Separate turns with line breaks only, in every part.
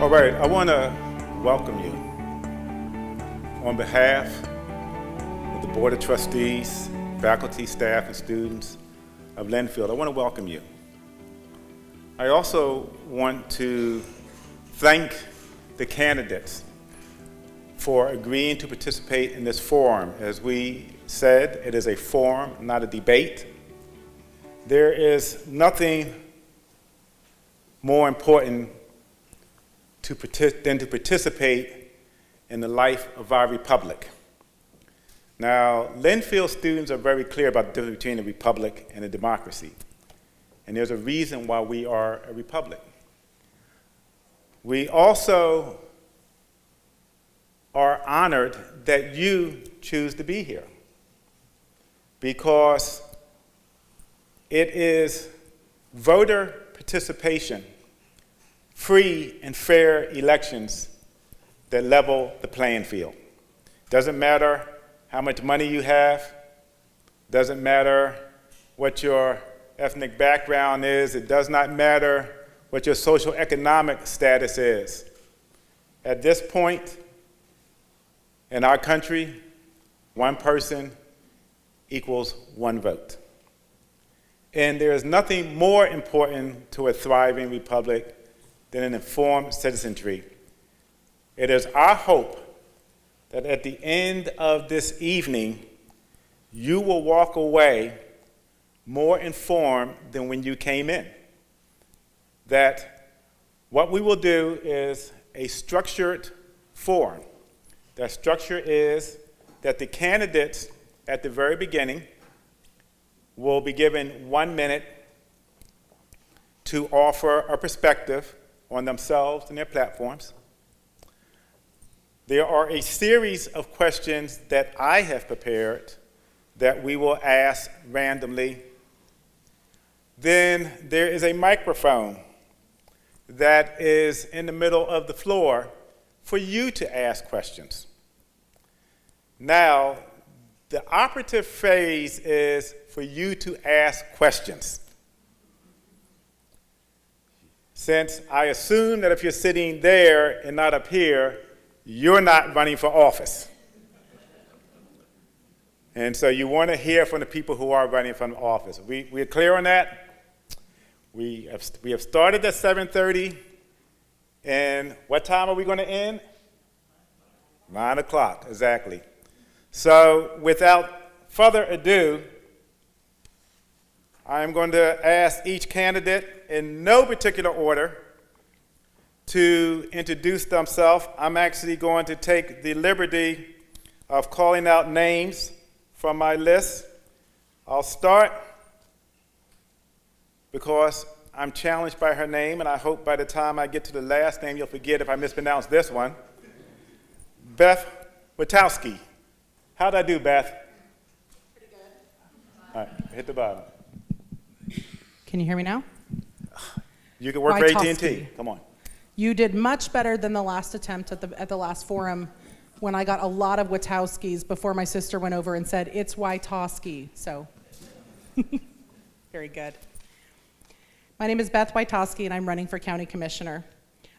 All right, I want to welcome you on behalf of the Board of Trustees, faculty, staff, and students of Linfield. I want to welcome you. I also want to thank the candidates for agreeing to participate in this forum. As we said, it is a forum, not a debate. There is nothing more important than to participate in the life of our republic. Now, Linfield students are very clear about the difference between a republic and a democracy. And there's a reason why we are a republic. We also are honored that you choose to be here, because it is voter participation, free and fair elections that level the playing field. Doesn't matter how much money you have, doesn't matter what your ethnic background is, it does not matter what your social economic status is. At this point in our country, one person equals one vote. And there is nothing more important to a thriving republic than an informed citizenry. It is our hope that at the end of this evening, you will walk away more informed than when you came in. That what we will do is a structured forum. That structure is that the candidates at the very beginning will be given 1 minute to offer a perspective on themselves and their platforms. There are a series of questions that I have prepared that we will ask randomly. Then there is a microphone that is in the middle of the floor for you to ask questions. Now, the operative phrase is for you to ask questions. Since I assume that if you're sitting there and not up here, you're not running for office. And so you want to hear from the people who are running for office. We're clear on that? We have started at 7:30, and what time are we going to end? 9 o'clock, exactly. So without further ado, I'm going to ask each candidate in no particular order to introduce themselves. I'm actually going to take the liberty of calling out names from my list. I'll start because I'm challenged by her name, and I hope by the time I get to the last name, you'll forget if I mispronounce this one. Beth Wytosky. How'd I do, Beth?
Pretty good.
All right, hit the bottom.
Can you hear me now?
You can work for AT&T. Come on.
You did much better than the last attempt at the last forum when I got a lot of Wytowskis before my sister went over and said, it's Wytosky, so. Very good. My name is Beth Wytosky, and I'm running for county commissioner.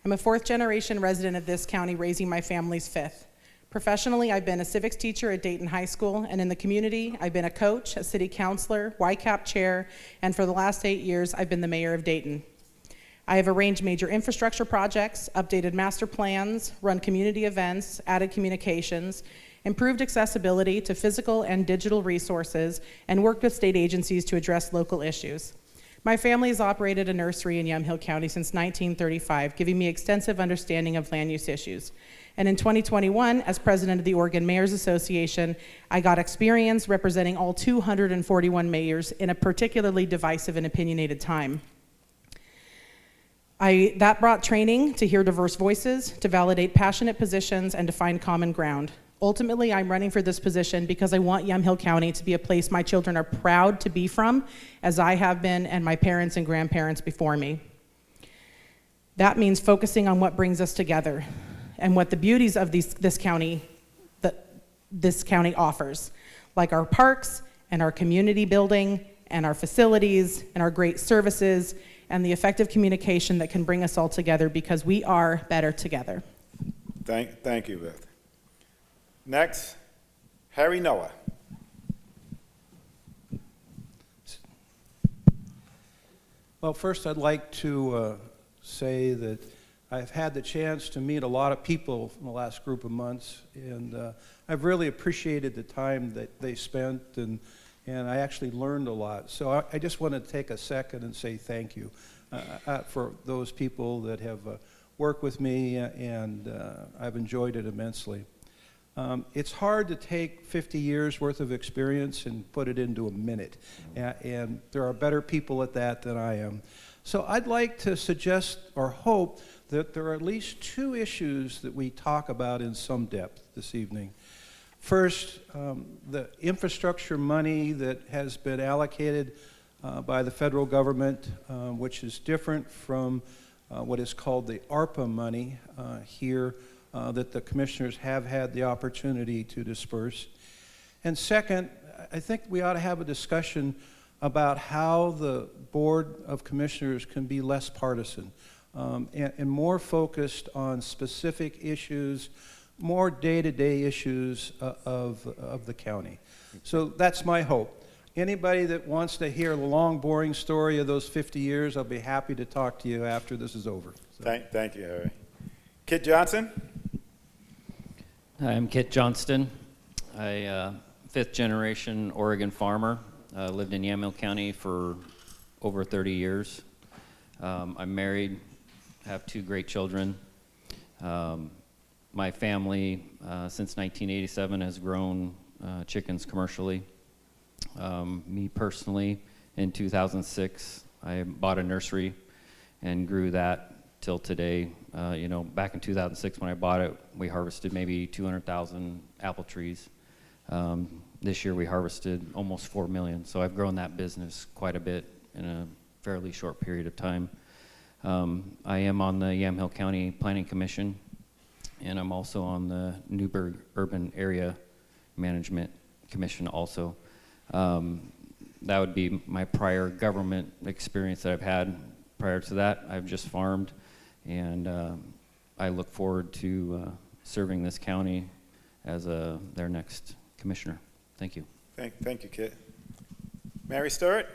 I'm a fourth-generation resident of this county, raising my family's fifth. Professionally, I've been a civics teacher at Dayton High School, and in the community, I've been a coach, a city councilor, YCAP chair, and for the last 8 years, I've been the mayor of Dayton. I have arranged major infrastructure projects, updated master plans, run community events, added communications, improved accessibility to physical and digital resources, and worked with state agencies to address local issues. My family has operated a nursery in Yamhill County since 1935, giving me extensive understanding of land use issues. And in 2021, as president of the Oregon Mayors Association, I got experience representing all 241 mayors in a particularly divisive and opinionated time. That brought training to hear diverse voices, to validate passionate positions, and to find common ground. Ultimately, I'm running for this position because I want Yamhill County to be a place my children are proud to be from, as I have been and my parents and grandparents before me. That means focusing on what brings us together and what the beauties of this county offers, like our parks and our community building and our facilities and our great services and the effective communication that can bring us all together, because we are better together.
Thank you, Beth. Next, Harry Noah.
Well, first I'd like to say that I've had the chance to meet a lot of people in the last group of months, and I've really appreciated the time that they spent, and I actually learned a lot. So I just want to take a second and say thank you for those people that have worked with me, and I've enjoyed it immensely. It's hard to take 50 years worth of experience and put it into a minute, and there are better people at that than I am. So I'd like to suggest or hope that there are at least two issues that we talk about in some depth this evening. First, the infrastructure money that has been allocated by the federal government, which is different from what is called the ARPA money here that the commissioners have had the opportunity to disperse. And second, I think we ought to have a discussion about how the Board of Commissioners can be less partisan and more focused on specific issues, more day-to-day issues of the county. So that's my hope. Anybody that wants to hear the long, boring story of those 50 years, I'll be happy to talk to you after this is over. So.
Thank you, Harry. Kit Johnson.
Hi, I'm Kit Johnston. I fifth-generation Oregon farmer. Lived in Yamhill County for over 30 years. I'm married, have 2 great children. My family, since 1987, has grown chickens commercially. Me personally, in 2006, I bought a nursery and grew that till today. Back in 2006 when I bought it, we harvested maybe 200,000 apple trees. This year we harvested almost 4 million, so I've grown that business quite a bit in a fairly short period of time. I am on the Yamhill County Planning Commission, and I'm also on the Newburgh Urban Area Management Commission also. That would be my prior government experience that I've had. Prior to that, I've just farmed, and I look forward to serving this county as their next commissioner. Thank you.
Thank you, Kit. Mary Starrett.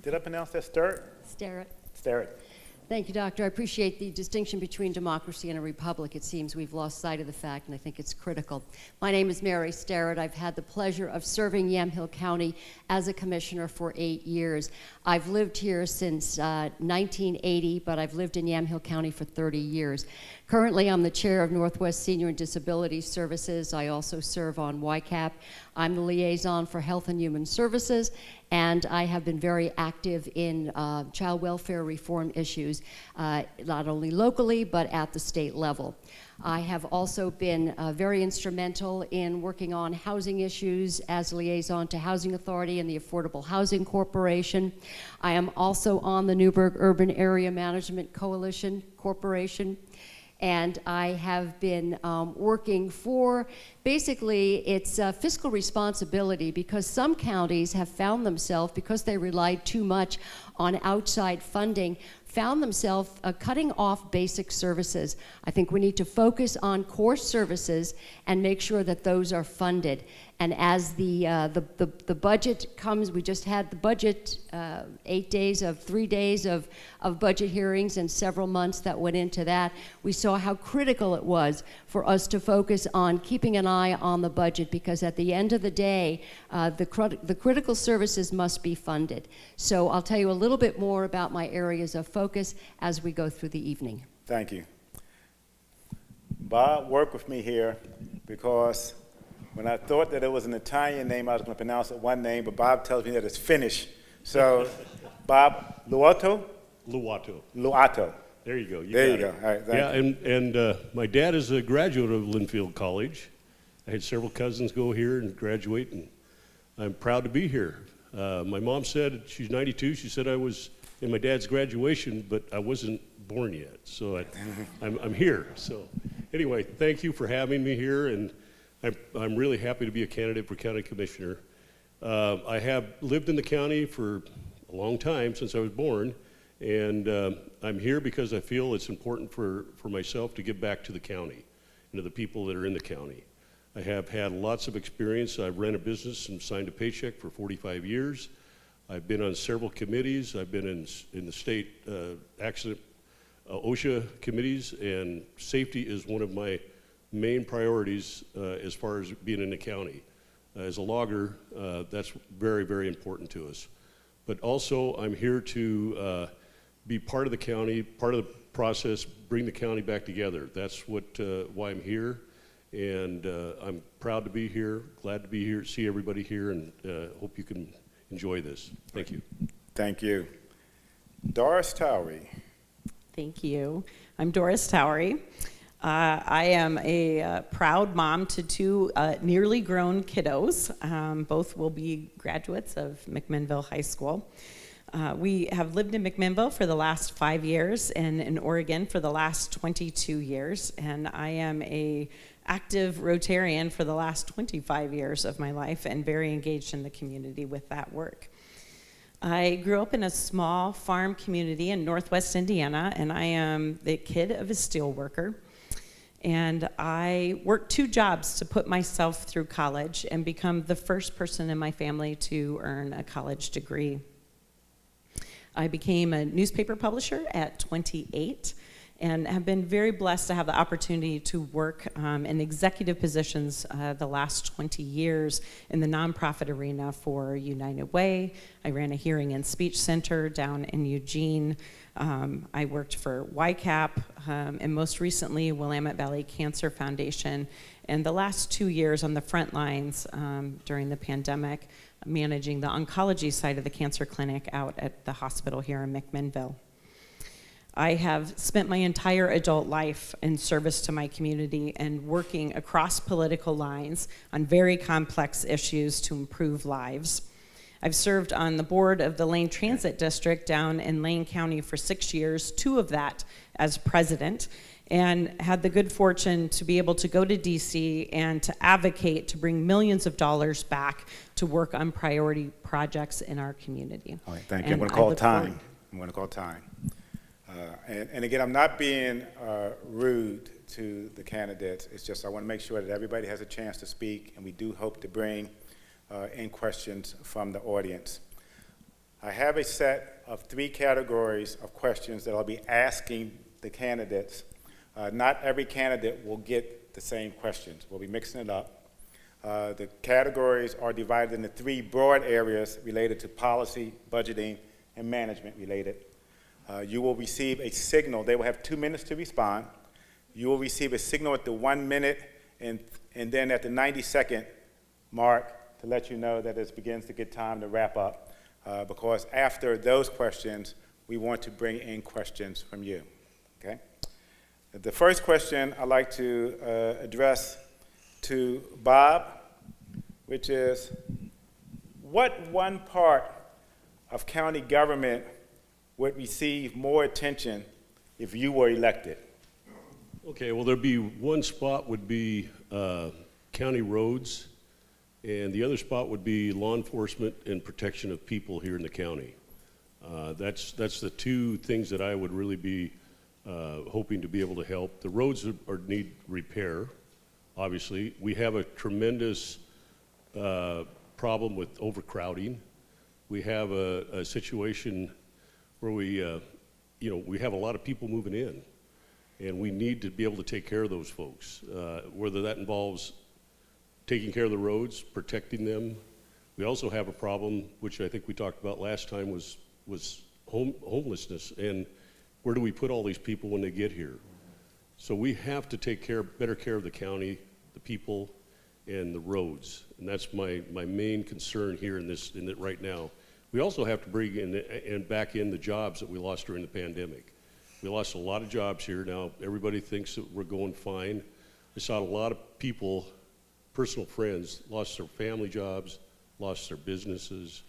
Did I pronounce that Starrett?
Starrett.
Starrett.
Thank you, Doctor. I appreciate the distinction between democracy and a republic. It seems we've lost sight of the fact, and I think it's critical. My name is Mary Starrett. I've had the pleasure of serving Yamhill County as a commissioner for 8 years. I've lived here since 1980, but I've lived in Yamhill County for 30 years. Currently, I'm the chair of Northwest Senior and Disability Services. I also serve on YCAP. I'm the liaison for Health and Human Services, and I have been very active in child welfare reform issues, not only locally, but at the state level. I have also been very instrumental in working on housing issues as liaison to Housing Authority and the Affordable Housing Corporation. I am also on the Newburgh Urban Area Management Coalition Corporation. And I have been working for, basically, it's fiscal responsibility, because some counties have found themselves, because they relied too much on outside funding, found themselves cutting off basic services. I think we need to focus on core services and make sure that those are funded. And as the budget comes, we just had the budget, 3 days of budget hearings and several months that went into that. We saw how critical it was for us to focus on keeping an eye on the budget, because at the end of the day, the critical services must be funded. So I'll tell you a little bit more about my areas of focus as we go through the evening.
Thank you. Bob worked with me here because when I thought that it was an Italian name, I was going to pronounce it one name, but Bob tells me that it's Finnish. So, Bob Luato?
Luato.
Luato.
There you go.
There you go. All right, thank you.
and my dad is a graduate of Linfield College. I had several cousins go here and graduate, and I'm proud to be here. My mom said, she's 92, she said I was in my dad's graduation, but I wasn't born yet, so I'm here. So anyway, thank you for having me here, and I'm really happy to be a candidate for county commissioner. I have lived in the county for a long time, since I was born, And I'm here because I feel it's important for myself to give back to the county and to the people that are in the county. I have had lots of experience. I've ran a business and signed a paycheck for 45 years. I've been on several committees. I've been in the state accident OSHA committees, and safety is one of my main priorities as far as being in the county. As a logger, that's very, very important to us. But also, I'm here to be part of the county, part of the process, bring the county back together. That's why I'm here, and I'm proud to be here, glad to be here, see everybody here, and hope you can enjoy this. Thank you.
Thank you. Doris Towery.
Thank you. I'm Doris Towery. I am a proud mom to two nearly grown kiddos. Both will be graduates of McMinnville High School. We have lived in McMinnville for the last 5 years and in Oregon for the last 22 years. And I am a active Rotarian for the last 25 years of my life and very engaged in the community with that work. I grew up in a small farm community in Northwest Indiana, and I am the kid of a steel worker. And I worked 2 jobs to put myself through college and become the first person in my family to earn a college degree. I became a newspaper publisher at 28 and have been very blessed to have the opportunity to work in executive positions the last 20 years in the nonprofit arena for United Way. I ran a hearing and speech center down in Eugene. I worked for YCAP, and most recently Willamette Valley Cancer Foundation, and the last 2 years on the front lines during the pandemic, managing the oncology side of the cancer clinic out at the hospital here in McMinnville. I have spent my entire adult life in service to my community and working across political lines on very complex issues to improve lives. I've served on the board of the Lane Transit District down in Lane County for 6 years, 2 of that as president, and had the good fortune to be able to go to DC and to advocate to bring millions of dollars back to work on priority projects in our community.
All right, thank you. I'm going to call time. I'm going to call time. And again, I'm not being rude to the candidates. It's just I want to make sure that everybody has a chance to speak, and we do hope to bring in questions from the audience. I have a set of 3 categories of questions that I'll be asking the candidates. Not every candidate will get the same questions. We'll be mixing it up. The categories are divided into 3 broad areas related to policy, budgeting, and management related. You will receive a signal. They will have 2 minutes to respond. You will receive a signal at the 1 minute and then at the 90-second mark to let you know that it begins to get time to wrap up. Because after those questions, we want to bring in questions from you. Okay? The first question I'd like to address to Bob, which is, what one part of county government would receive more attention if you were elected?
Okay, well, there'd be one spot would be county roads, and the other spot would be law enforcement and protection of people here in the county. That's the 2 things that I would really be hoping to be able to help. The roads need repair, obviously. We have a tremendous problem with overcrowding. We have a situation where we have a lot of people moving in, and we need to be able to take care of those folks, whether that involves taking care of the roads, protecting them. We also have a problem, which I think we talked about last time, was homelessness, and where do we put all these people when they get here? So we have to take better care of the county, the people, and the roads, and that's my main concern here in it right now. We also have to bring in and back in the jobs that we lost during the pandemic. We lost a lot of jobs here. Now everybody thinks that we're going fine. I saw a lot of people, personal friends, lost their family jobs, lost their businesses,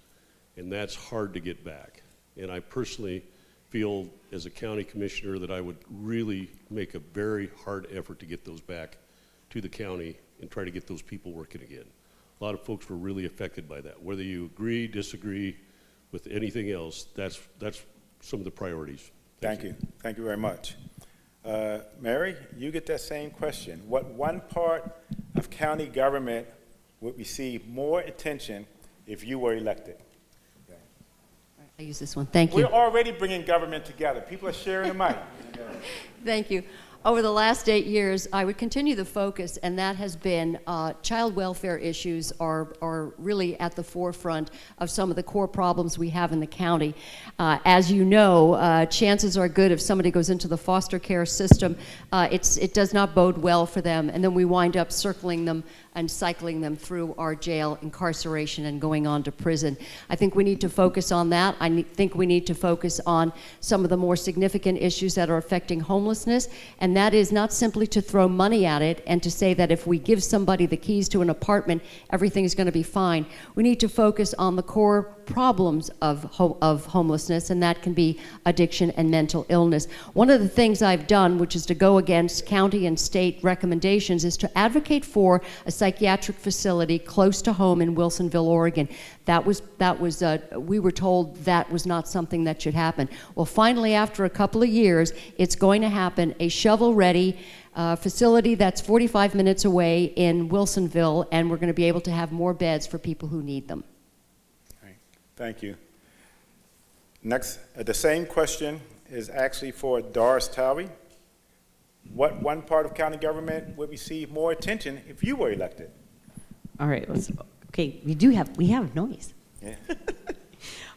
and that's hard to get back. And I personally feel as a county commissioner that I would really make a very hard effort to get those back to the county and try to get those people working again. A lot of folks were really affected by that. Whether you agree, disagree with anything else, that's some of the priorities.
Thank you. Thank you very much. Mary, you get that same question. What one part of county government would receive more attention if you were elected?
I use this one. Thank you.
We're already bringing government together. People are sharing the mic.
Thank you. Over the last 8 years, I would continue the focus, and that has been child welfare issues are really at the forefront of some of the core problems we have in the county. As you know, chances are good if somebody goes into the foster care system, it does not bode well for them, and then we wind up circling them and cycling them through our jail, incarceration, and going on to prison. I think we need to focus on that. I think we need to focus on some of the more significant issues that are affecting homelessness, and that is not simply to throw money at it and to say that if we give somebody the keys to an apartment, everything is going to be fine. We need to focus on the core problems of homelessness, and that can be addiction and mental illness. One of the things I've done, which is to go against county and state recommendations, is to advocate for a psychiatric facility close to home in Wilsonville, Oregon. We were told that was not something that should happen. Well, finally, after a couple of years, it's going to happen. A shovel-ready facility that's 45 minutes away in Wilsonville, and we're going to be able to have more beds for people who need them.
Thank you. Next, the same question is actually for Doris Towery. What one part of county government would receive more attention if you were elected?
All right, okay, we have noise.
Yeah.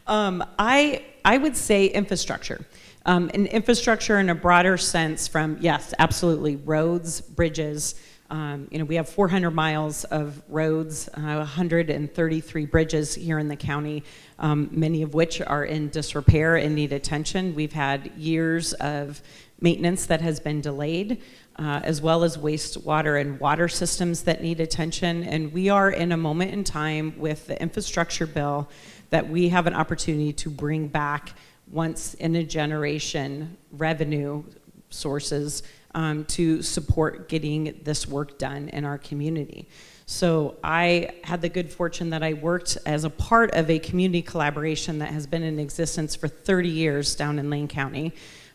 I would say infrastructure. And infrastructure in a broader sense from, yes, absolutely, roads, bridges. We have 400 miles of roads, 133 bridges here in the county, many of which are in disrepair and need attention. We've had years of maintenance that has been delayed, as well as wastewater and water systems that need attention. And we are in a moment in time with the infrastructure bill that we have an opportunity to bring back once in a generation revenue sources to support getting this work done in our community. So I had the good fortune that I worked as a part of a community collaboration that has been in existence for 30 years down in Lane County.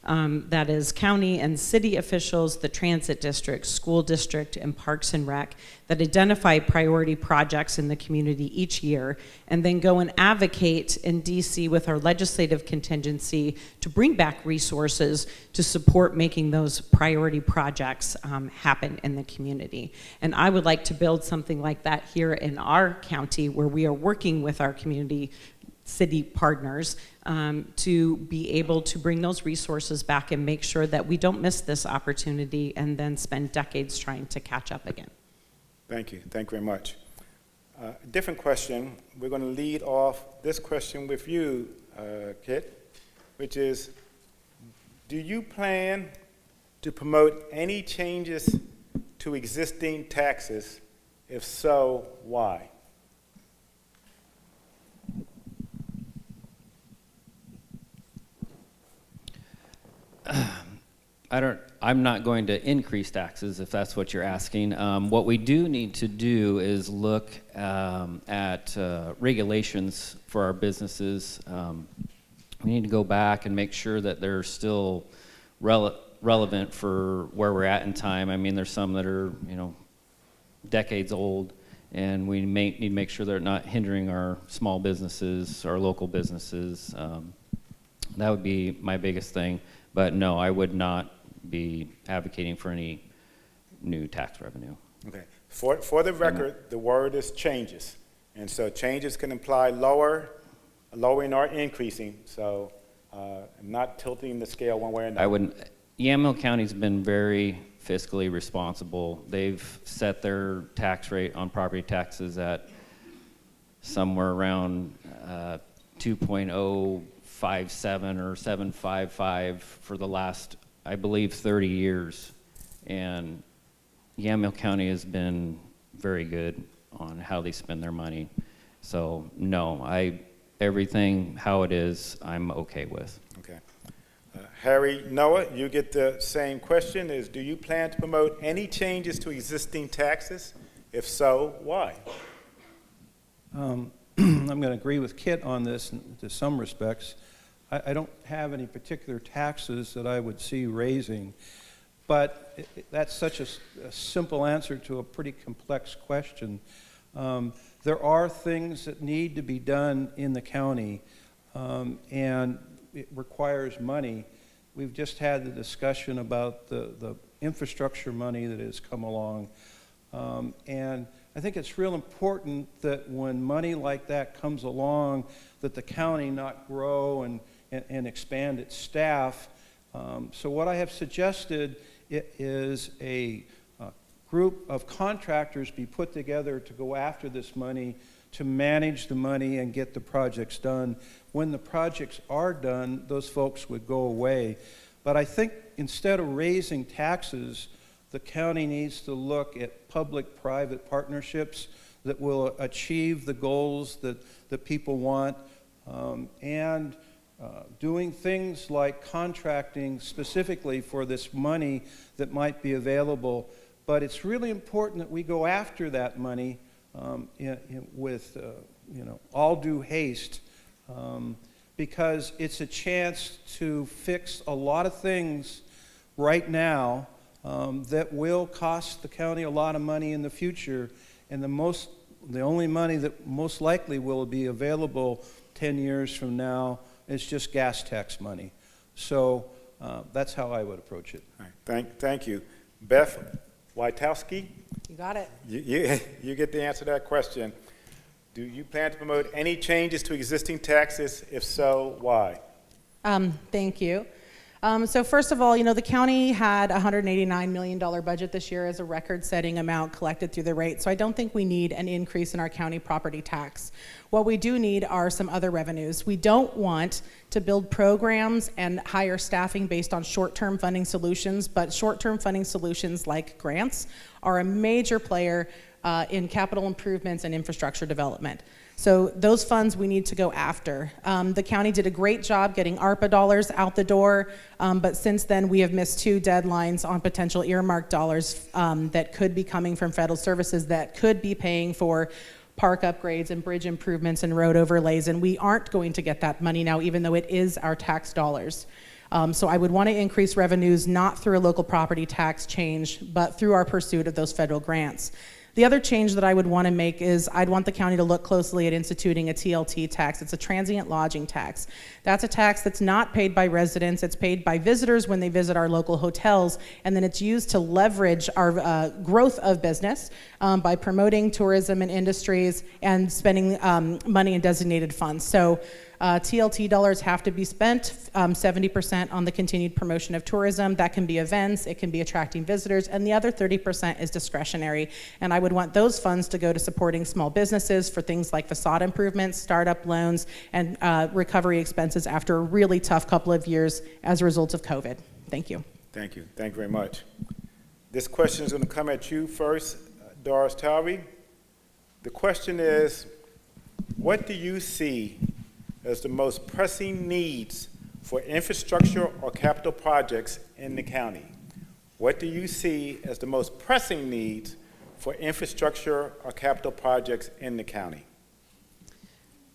That is county and city officials, the transit district, school district, and Parks and Rec that identify priority projects in the community each year and then go and advocate in DC with our legislative contingency to bring back resources to support making those priority projects happen in the community. And I would like to build something like that here in our county where we are working with our community city partners to be able to bring those resources back and make sure that we don't miss this opportunity and then spend decades trying to catch up again.
Thank you. Thank you very much. Different question. We're going to lead off this question with you, Kit, which is, do you plan to promote any changes to existing taxes? If so, why?
I'm not going to increase taxes if that's what you're asking. What we do need to do is look at regulations for our businesses. We need to go back and make sure that they're still relevant for where we're at in time. I mean, there's some that are, decades old, and we need to make sure they're not hindering our small businesses, our local businesses. That would be my biggest thing. But no, I would not be advocating for any new tax revenue. Okay.
For the record, the word is changes. And so changes can imply lowering or increasing. So I'm not tilting the scale one way or another.
Yamhill County's been very fiscally responsible. They've set their tax rate on property taxes at somewhere around 2.057 or 755 for the last, I believe, 30 years. And Yamhill County has been very good on how they spend their money. So no, everything how it is, I'm okay with.
Okay. Harry, Noah, you get the same question. Do you plan to promote any changes to existing taxes? If so, why?
I'm going to agree with Kit on this to some respects. I don't have any particular taxes that I would see raising, but that's such a simple answer to a pretty complex question. There are things that need to be done in the county, and it requires money. We've just had the discussion about the infrastructure money that has come along, and I think it's real important that when money like that comes along, that the county not grow and expand its staff. So what I have suggested is a group of contractors be put together to go after this money, to manage the money and get the projects done. When the projects are done, those folks would go away. But I think instead of raising taxes, the county needs to look at public-private partnerships that will achieve the goals that people want, and doing things like contracting specifically for this money that might be available. But it's really important that we go after that money with all due haste, because it's a chance to fix a lot of things right now that will cost the county a lot of money in the future, and the only money that most likely will be available 10 years from now is just gas tax money. So that's how I would approach it.
All right. Thank you. Beth Wytosky,
You got it.
you get to answer that question. Do you plan to promote any changes to existing taxes? If so, why?
Thank you. So first of all, the county had a $189 million budget this year as a record-setting amount collected through the rate. So I don't think we need an increase in our county property tax. What we do need are some other revenues. We don't want to build programs and hire staffing based on short-term funding solutions, but short-term funding solutions like grants are a major player in capital improvements and infrastructure development. So those funds we need to go after. The county did a great job getting ARPA dollars out the door, but since then we have missed 2 deadlines on potential earmarked dollars that could be coming from federal services that could be paying for park upgrades and bridge improvements and road overlays, and we aren't going to get that money now, even though it is our tax dollars. So I would want to increase revenues not through a local property tax change, but through our pursuit of those federal grants. The other change that I would want to make is I'd want the county to look closely at instituting a Tlt tax. It's a transient lodging tax. That's a tax that's not paid by residents. It's paid by visitors when they visit our local hotels, and then it's used to leverage our growth of business by promoting tourism and industries and spending money in designated funds. So TLT dollars have to be spent 70% on the continued promotion of tourism. That can be events, it can be attracting visitors, and the other 30% is discretionary. And I would want those funds to go to supporting small businesses for things like facade improvements, startup loans, and recovery expenses after a really tough couple of years as a result of COVID. Thank you.
Thank you. Thank you very much. This question is going to come at you first, Doris Towery. The question is, what do you see as the most pressing needs for infrastructure or capital projects in the county? What do you see as the most pressing needs for infrastructure or capital projects in the county?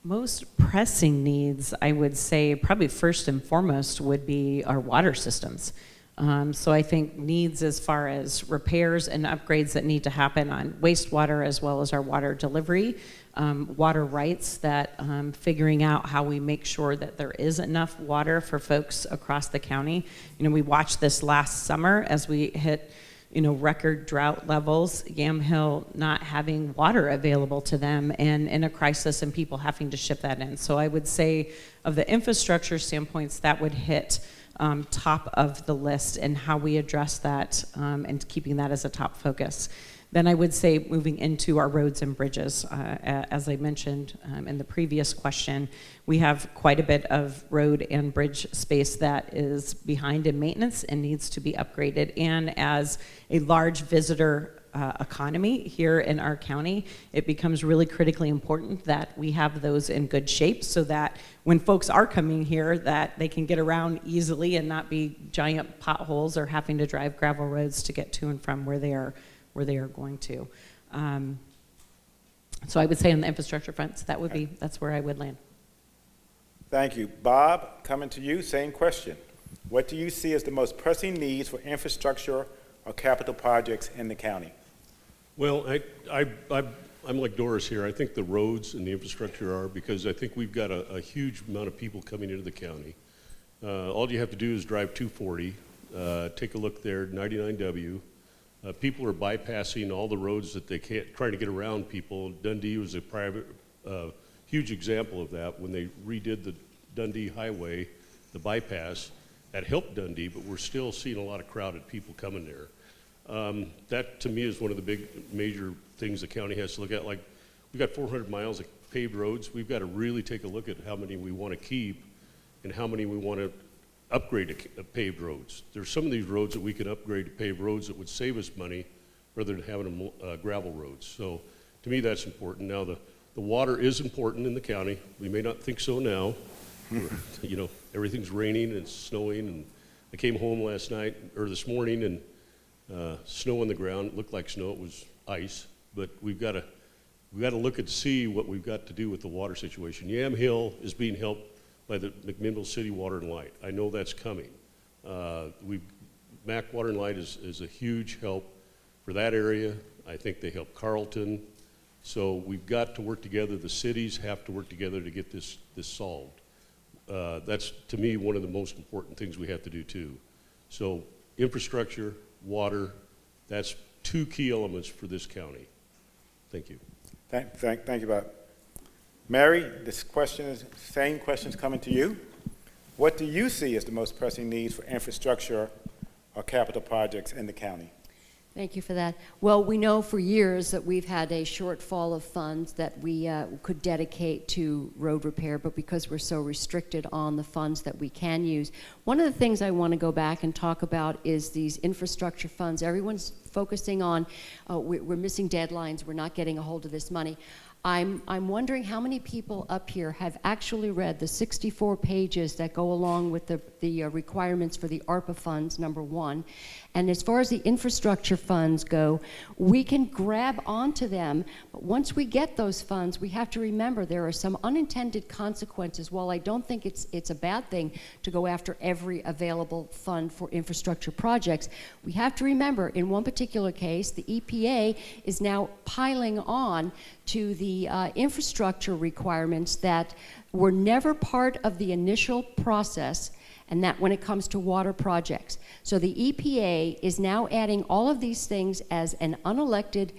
Most pressing needs, I would say, probably first and foremost would be our water systems. So I think needs as far as repairs and upgrades that need to happen on wastewater as well as our water delivery, water rights, that figuring out how we make sure that there is enough water for folks across the county. We watched this last summer as we hit record drought levels, Yamhill not having water available to them and in a crisis and people having to ship that in. So I would say of the infrastructure standpoints, that would hit top of the list and how we address that and keeping that as a top focus. Then I would say moving into our roads and bridges. As I mentioned in the previous question, we have quite a bit of road and bridge space that is behind in maintenance and needs to be upgraded. And as a large visitor economy here in our county, it becomes really critically important that we have those in good shape so that when folks are coming here that they can get around easily and not be giant potholes or having to drive gravel roads to get to and from where they are going to. So I would say on the infrastructure front, that's where I would land.
Thank you. Bob, coming to you, same question. What do you see as the most pressing needs for infrastructure or capital projects in the county?
Well, I'm like Doris here. I think the roads and the infrastructure are, because I think we've got a huge amount of people coming into the county. All you have to do is drive 240, take a look there, 99W. People are bypassing all the roads that they can't, trying to get around people. Dundee was a huge example of that. When they redid the Dundee Highway, the bypass, that helped Dundee, but we're still seeing a lot of crowded people coming there. That, to me, is one of the big major things the county has to look at. Like, we've got 400 miles of paved roads. We've got to really take a look at how many we want to keep and how many we want to upgrade to paved roads. There's some of these roads that we can upgrade to paved roads that would save us money rather than having them gravel roads. So, to me, that's important. Now, the water is important in the county. We may not think so now. You know, everything's raining and snowing, and I came home last night, or this morning, and snow on the ground. It looked like snow. It was ice. But we've got to look and see what we've got to do with the water situation. Yamhill is being helped by the McMinnville City Water and Light. I know that's coming. Mac Water and Light is a huge help for that area. I think they help Carlton. So we've got to work together. The cities have to work together to get this solved. That's, to me, one of the most important things we have to do, too. So infrastructure, water, that's two key elements for this county. Thank you.
Thank you, Bob. Mary, this question is, same question's coming to you. What do you see as the most pressing needs for infrastructure or capital projects in the county?
Thank you for that. Well, we know for years that we've had a shortfall of funds that we could dedicate to road repair, but because we're so restricted on the funds that we can use. One of the things I want to go back and talk about is these infrastructure funds. Everyone's focusing on, we're missing deadlines, we're not getting a hold of this money. I'm wondering how many people up here have actually read the 64 pages that go along with the requirements for the ARPA funds, number one. And as far as the infrastructure funds go, we can grab onto them, but once we get those funds, we have to remember there are some unintended consequences. While I don't think it's a bad thing to go after every available fund for infrastructure projects, we have to remember in one particular case, the EPA is now piling on to the infrastructure requirements that were never part of the initial process, and that when it comes to water projects. So the EPA is now adding all of these things as an unelected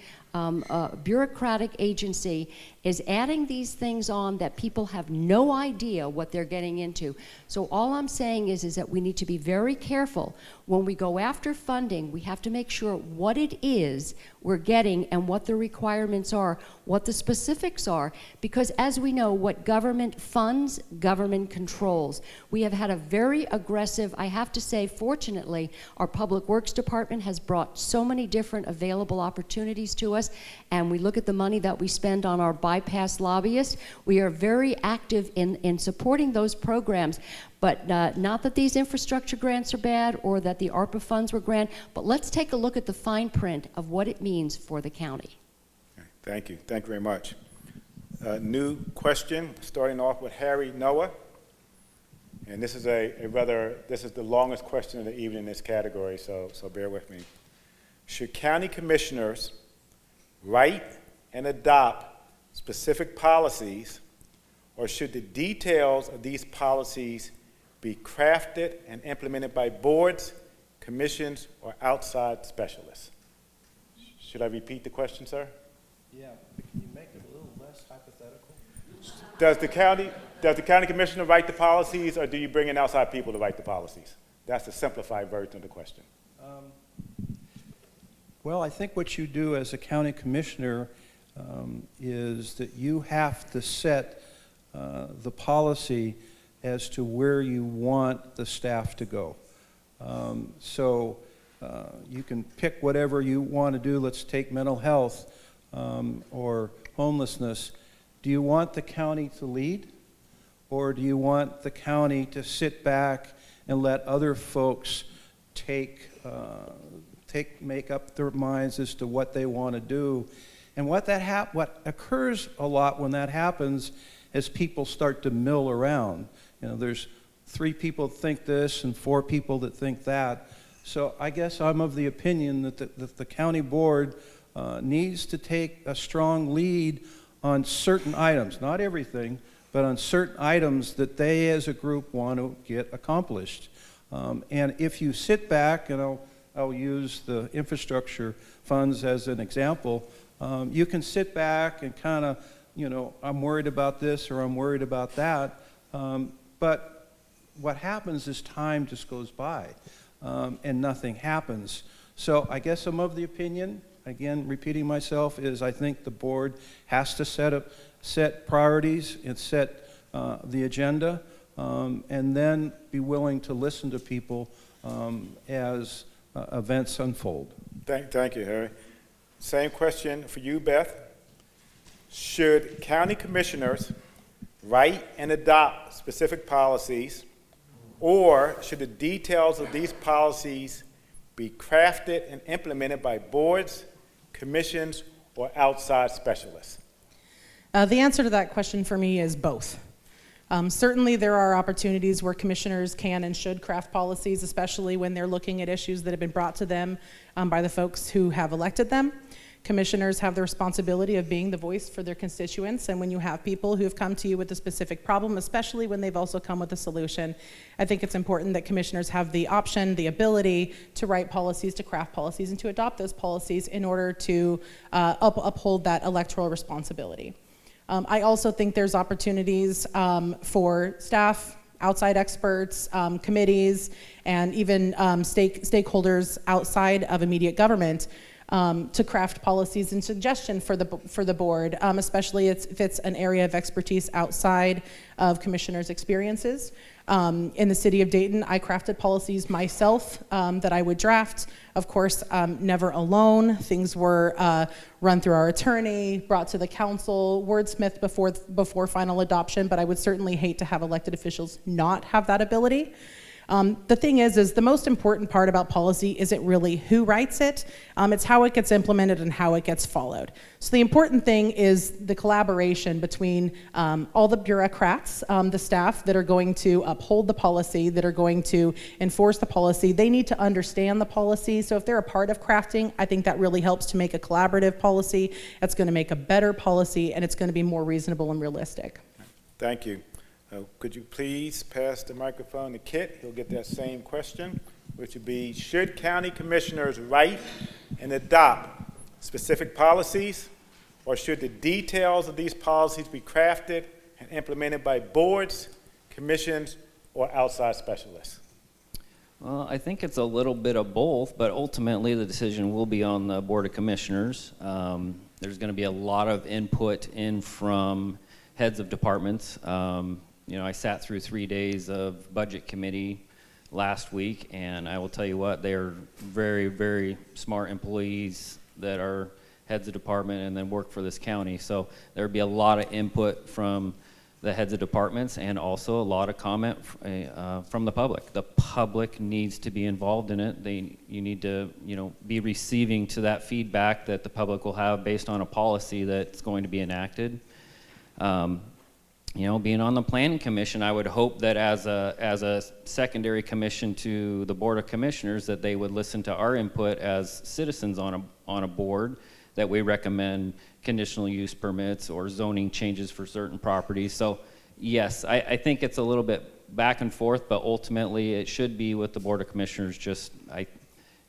bureaucratic agency, is adding these things on that people have no idea what they're getting into. So all I'm saying is that we need to be very careful. When we go after funding, we have to make sure what it is we're getting and what the requirements are, what the specifics are, because as we know, what government funds, government controls. We have had a very aggressive, I have to say, fortunately, our Public Works Department has brought so many different available opportunities to us, and we look at the money that we spend on our bypass lobbyists. We are very active in supporting those programs, but not that these infrastructure grants are bad or that the ARPA funds were granted, but let's take a look at the fine print of what it means for the county.
Thank you. Thank you very much. New question, starting off with Harry Noah. And this is this is the longest question of the evening in this category, so bear with me. Should county commissioners write and adopt specific policies, or should the details of these policies be crafted and implemented by boards, commissions, or outside specialists? Should I repeat the question, sir?
Yeah, but can you make it a little less hypothetical?
Does the county commissioner write the policies, or do you bring in outside people to write the policies? That's the simplified version of the question.
Well, I think what you do as a county commissioner is that you have to set the policy as to where you want the staff to go. So you can pick whatever you want to do. Let's take mental health or homelessness. Do you want the county to lead, or do you want the county to sit back and let other folks make up their minds as to what they want to do? And what occurs a lot when that happens as people start to mill around. You know, there's 3 people that think this and 4 people that think that. So I guess I'm of the opinion that the county board needs to take a strong lead on certain items, not everything, but on certain items that they as a group want to get accomplished. And if you sit back, and I'll use the infrastructure funds as an example, you can sit back and kind of, you know, I'm worried about this or I'm worried about that, but what happens is time just goes by and nothing happens. So I guess I'm of the opinion, again, repeating myself, is I think the board has to set priorities and set the agenda, and then be willing to listen to people as events unfold.
Thank you, Harry. Same question for you, Beth. Should county commissioners write and adopt specific policies, or should the details of these policies be crafted and implemented by boards, commissions, or outside specialists?
The answer to that question for me is both. Certainly there are opportunities where commissioners can and should craft policies, especially when they're looking at issues that have been brought to them by the folks who have elected them. Commissioners have the responsibility of being the voice for their constituents, and when you have people who have come to you with a specific problem, especially when they've also come with a solution, I think it's important that commissioners have the option, the ability to write policies, to craft policies, and to adopt those policies in order to uphold that electoral responsibility. I also think there's opportunities for staff, outside experts, committees, and even stakeholders outside of immediate government to craft policies and suggestions for the board, especially if it's an area of expertise outside of commissioners' experiences. In the city of Dayton, I crafted policies myself that I would draft. Of course, never alone. Things were run through our attorney, brought to the council, wordsmithed before final adoption, but I would certainly hate to have elected officials not have that ability. The thing is the most important part about policy isn't really who writes it, it's how it gets implemented and how it gets followed. So the important thing is the collaboration between all the bureaucrats, the staff that are going to uphold the policy, that are going to enforce the policy. They need to understand the policy, so if they're a part of crafting, I think that really helps to make a collaborative policy. It's going to make a better policy, and it's going to be more reasonable and realistic.
Thank you. Could you please pass the microphone to Kit? He'll get that same question, which would be, should county commissioners write and adopt specific policies, or should the details of these policies be crafted and implemented by boards, commissions, or outside specialists?
Well, I think it's a little bit of both, but ultimately the decision will be on the Board of Commissioners. There's going to be a lot of input in from heads of departments. You know, I sat through 3 days of budget committee last week, and I will tell you what, they are very, very smart employees that are heads of department and then work for this county. So there will be a lot of input from the heads of departments and also a lot of comment from the public. The public needs to be involved in it. You need to, you know, be receiving to that feedback that the public will have based on a policy that's going to be enacted. You know, being on the Planning Commission, I would hope that as a secondary commission to the Board of Commissioners, that they would listen to our input as citizens on a board, that we recommend conditional use permits or zoning changes for certain properties. So yes, I think it's a little bit back and forth, but ultimately it should be with the Board of Commissioners, just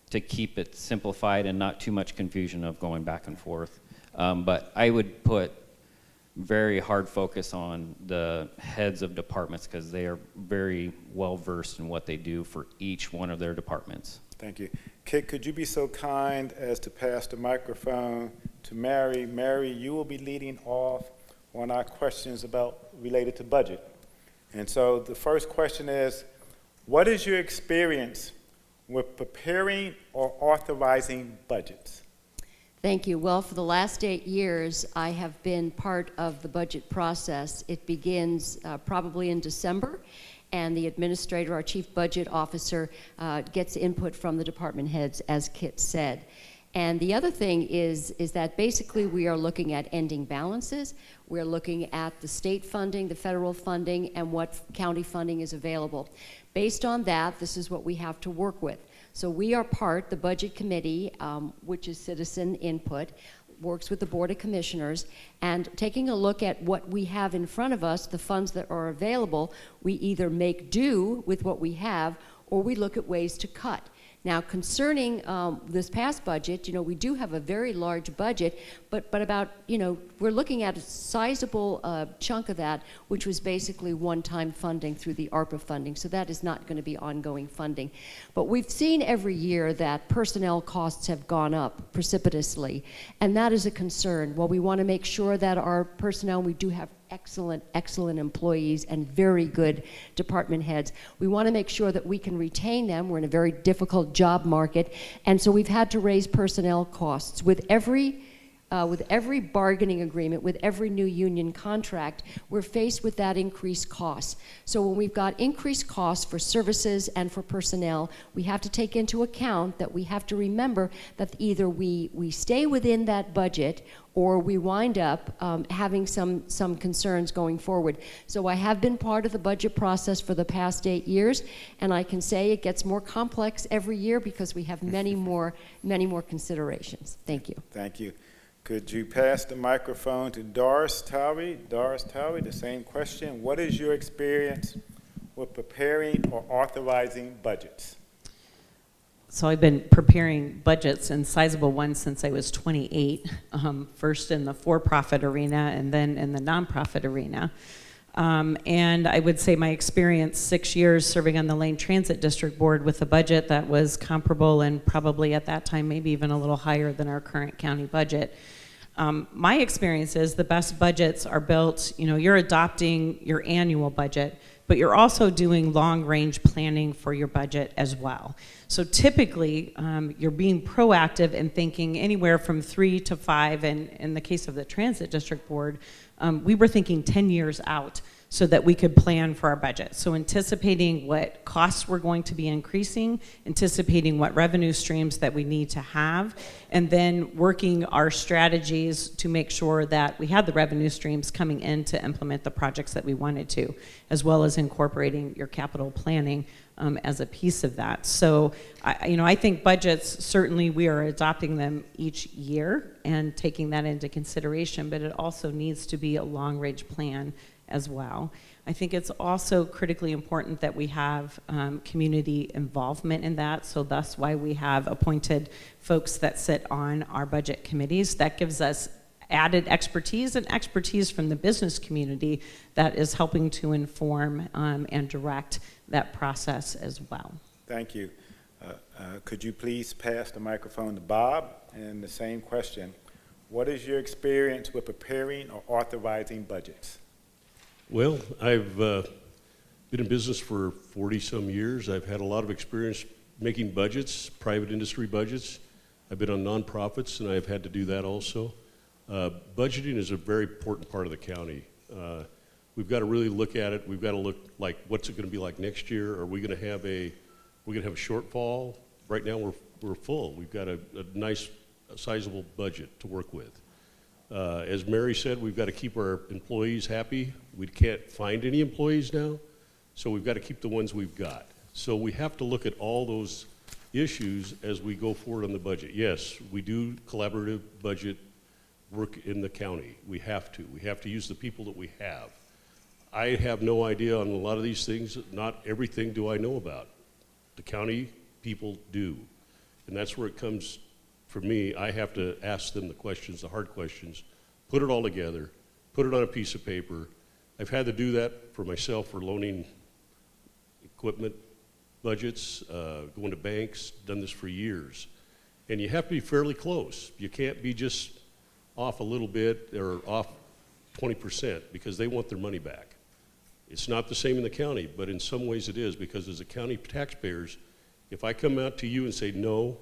to keep it simplified and not too much confusion of going back and forth. But I would put very hard focus on the heads of departments because they are very well versed in what they do for each one of their departments.
Thank you. Kit, could you be so kind as to pass the microphone to Mary? Mary, you will be leading off on our questions related to budget. And so the first question is, what is your experience with preparing or authorizing budgets?
Thank you. Well, for the last 8 years, I have been part of the budget process. It begins probably in December, and the administrator, our chief budget officer, gets input from the department heads, as Kit said. And the other thing is that basically we are looking at ending balances. We're looking at the state funding, the federal funding, and what county funding is available. Based on that, this is what we have to work with. So we are the Budget Committee, which is citizen input, works with the Board of Commissioners, and taking a look at what we have in front of us, the funds that are available, we either make do with what we have, or we look at ways to cut. Now, concerning this past budget, we do have a very large budget, but about, we're looking at a sizable chunk of that, which was basically one-time funding through the ARPA funding, so that is not going to be ongoing funding. But we've seen every year that personnel costs have gone up precipitously, and that is a concern. While we want to make sure that our personnel, we do have excellent employees and very good department heads. We want to make sure that we can retain them. We're in a very difficult job market, and so we've had to raise personnel costs. With every bargaining agreement, with every new union contract, we're faced with that increased cost. So when we've got increased costs for services and for personnel, we have to take into account that we have to remember that either we stay within that budget or we wind up having some concerns going forward. So I have been part of the budget process for the past 8 years, and I can say it gets more complex every year because we have many more considerations. Thank you.
Thank you. Could you pass the microphone to Doris Towery? Doris Towery, the same question. What is your experience with preparing or authorizing budgets?
So I've been preparing budgets, and sizable ones, since I was 28, first in the for-profit arena and then in the nonprofit arena. And I would say my experience, 6 years serving on the Lane Transit District Board with a budget that was comparable and probably at that time maybe even a little higher than our current county budget. My experience is the best budgets are built, you're adopting your annual budget, but you're also doing long-range planning for your budget as well. So typically, you're being proactive and thinking anywhere from 3 to 5, and in the case of the Transit District Board, we were thinking 10 years out so that we could plan for our budget. So anticipating what costs were going to be increasing, anticipating what revenue streams that we need to have, and then working our strategies to make sure that we had the revenue streams coming in to implement the projects that we wanted to, as well as incorporating your capital planning as a piece of that. So, I think budgets, certainly we are adopting them each year and taking that into consideration, but it also needs to be a long-range plan as well. I think it's also critically important that we have community involvement in that, so that's why we have appointed folks that sit on our budget committees. That gives us added expertise and expertise from the business community that is helping to inform and direct that process as well.
Thank you. Could you please pass the microphone to Bob? And the same question. What is your experience with preparing or authorizing budgets?
Well, I've been in business for 40-some years. I've had a lot of experience making budgets, private industry budgets. I've been on nonprofits, and I've had to do that also. Budgeting is a very important part of the county. We've got to really look at it. We've got to look like, what's it going to be like next year? Are we going to have a shortfall? Right now we're full. We've got a nice, sizable budget to work with. As Mary said, we've got to keep our employees happy. We can't find any employees now, so we've got to keep the ones we've got. So we have to look at all those issues as we go forward on the budget. Yes, we do collaborative budget work in the county. We have to. We have to use the people that we have. I have no idea on a lot of these things. Not everything do I know about. The county people do. And that's where it comes for me. I have to ask them the questions, the hard questions, put it all together, put it on a piece of paper. I've had to do that for myself for loaning equipment budgets, going to banks, done this for years. And you have to be fairly close. You can't be just off a little bit or off 20% because they want their money back. It's not the same in the county, but in some ways it is, because as a county taxpayers, if I come out to you and say, no,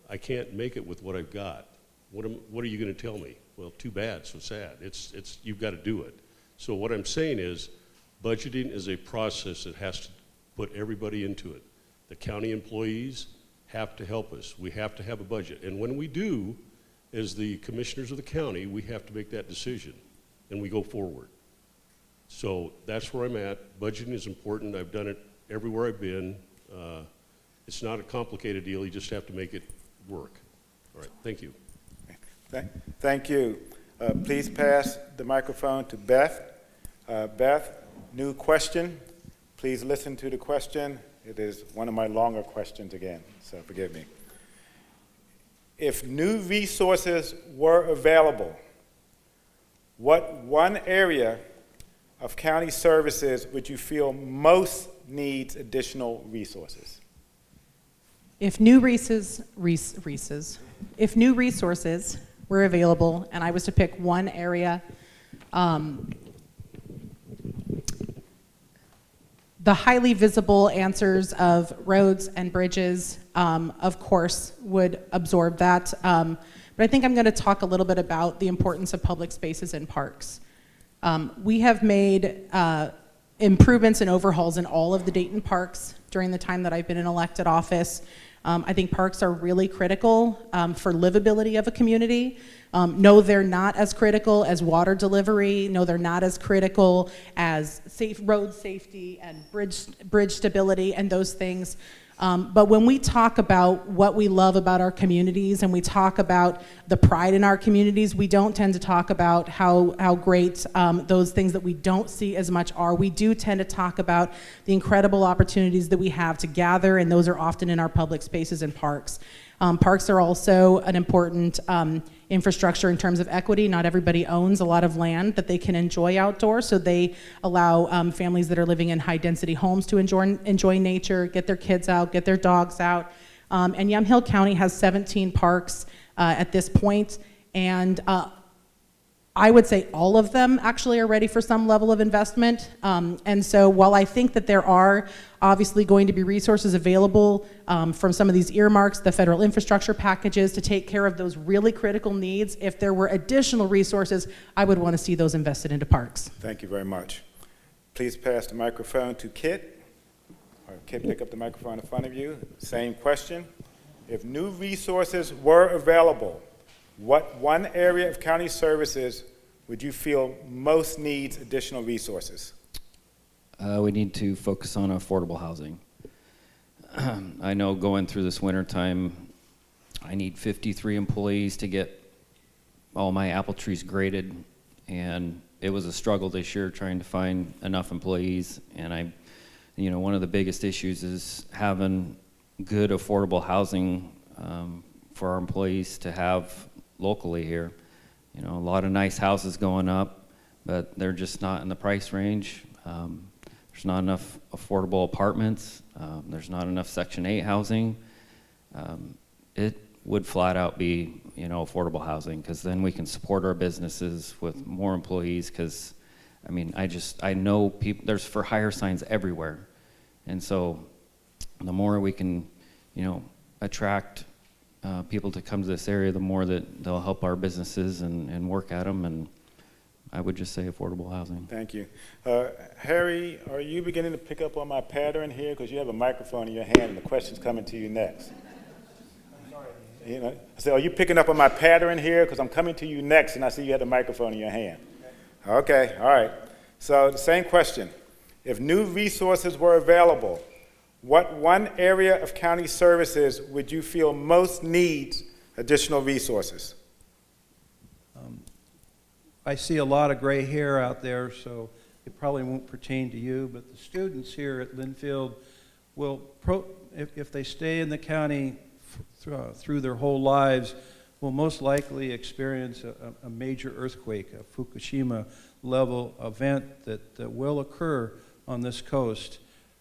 I can't make it with what I've got, what are you going to tell me? Well, too bad, so sad. You've got to do it. So what I'm saying is, budgeting is a process that has to put everybody into it. The county employees have to help us. We have to have a budget. And when we do, as the commissioners of the county, we have to make that decision, and we go forward. So that's where I'm at. Budgeting is important. I've done it everywhere I've been. It's not a complicated deal. You just have to make it work. All right, thank you.
Thank you. Please pass the microphone to Beth. Beth, new question. Please listen to the question. It is one of my longer questions again, so forgive me. If new resources were available, what one area of county services would you feel most needs additional resources?
If new resources were available, and I was to pick one area, the highly visible answers of roads and bridges, of course, would absorb that. But I think I'm going to talk a little bit about the importance of public spaces and parks. We have made improvements and overhauls in all of the Dayton parks during the time that I've been in elected office. I think parks are really critical for livability of a community. No, they're not as critical as water delivery. No, they're not as critical as road safety and bridge stability and those things. But when we talk about what we love about our communities and we talk about the pride in our communities, we don't tend to talk about how great those things that we don't see as much are. We do tend to talk about the incredible opportunities that we have to gather, and those are often in our public spaces and parks. Parks are also an important infrastructure in terms of equity. Not everybody owns a lot of land that they can enjoy outdoors, so they allow families that are living in high-density homes to enjoy nature, get their kids out, get their dogs out. And Yamhill County has 17 parks at this point, and I would say all of them actually are ready for some level of investment. And so while I think that there are obviously going to be resources available from some of these earmarks, the federal infrastructure packages to take care of those really critical needs, if there were additional resources, I would want to see those invested into parks.
Thank you very much. Please pass the microphone to Kit. Or Kit, pick up the microphone in front of you. Same question. If new resources were available, what one area of county services would you feel most needs additional resources?
We need to focus on affordable housing. I know going through this winter time, I need 53 employees to get all my apple trees graded, and it was a struggle this year trying to find enough employees. And one of the biggest issues is having good affordable housing for our employees to have locally here. A lot of nice houses going up, but they're just not in the price range. There's not enough affordable apartments. There's not enough Section 8 housing. It would flat out be, affordable housing, because then we can support our businesses with more employees, because, I know people, there's for hire signs everywhere. And so the more we can, attract people to come to this area, the more that they'll help our businesses and work at them, and I would just say affordable housing.
Thank you. Harry, are you beginning to pick up on my pattern here? Because you have a microphone in your hand and the question's coming to you next. I'm sorry. I said, are you picking up on my pattern here? Because I'm coming to you next and I see you have the microphone in your hand. Okay, all right. So the same question. If new resources were available, what one area of county services would you feel most needs additional resources?
I see a lot of gray hair out there, so it probably won't pertain to you, but the students here at Linfield will, if they stay in the county through their whole lives, will most likely experience a major earthquake, a Fukushima-level event that will occur on this coast.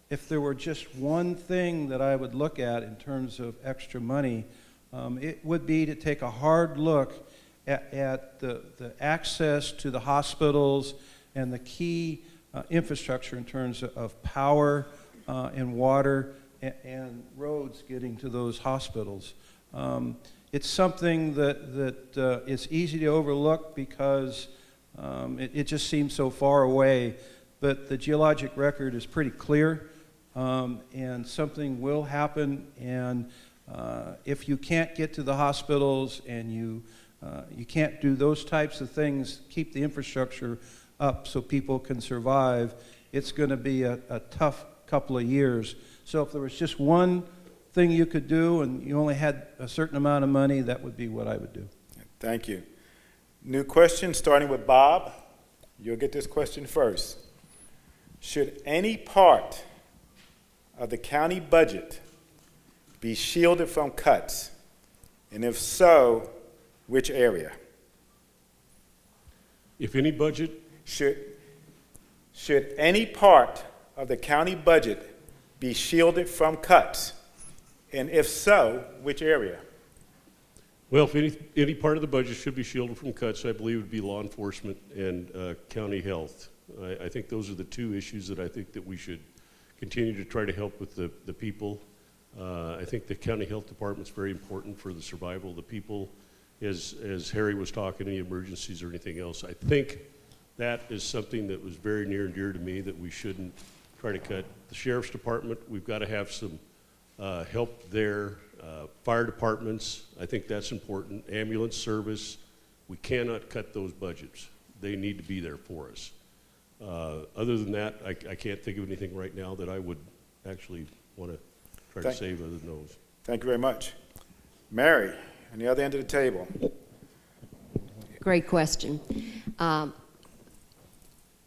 If there were just one thing that I would look at in terms of extra money, it would be to take a hard look at the access to the hospitals and the key infrastructure in terms of power and water and roads getting to those hospitals. It's something that is easy to overlook because it just seems so far away, but the geologic record is pretty clear, and something will happen, and If you can't get to the hospitals and you can't do those types of things, keep the infrastructure up so people can survive, it's going to be a tough couple of years. So if there was just one thing you could do and you only had a certain amount of money, that would be what I would do.
Thank you. New question, starting with Bob. You'll get this question first. Should any part of the county budget be shielded from cuts? And if so, which area?
If any budget,
Should any part of the county budget be shielded from cuts? And if so, which area?
well, if any part of the budget should be shielded from cuts, I believe it would be law enforcement and county health. I think those are the two issues that I think that we should continue to try to help with the people. I think the county health department is very important for the survival of the people. As Harry was talking, any emergencies or anything else, I think that is something that was very near and dear to me that we shouldn't try to cut. The sheriff's department, we've got to have some help there. Fire departments, I think that's important. Ambulance service, we cannot cut those budgets. They need to be there for us. Other than that, I can't think of anything right now that I would actually want to try to save other than those.
Thank you very much. Mary, on the other end of the table.
Great question.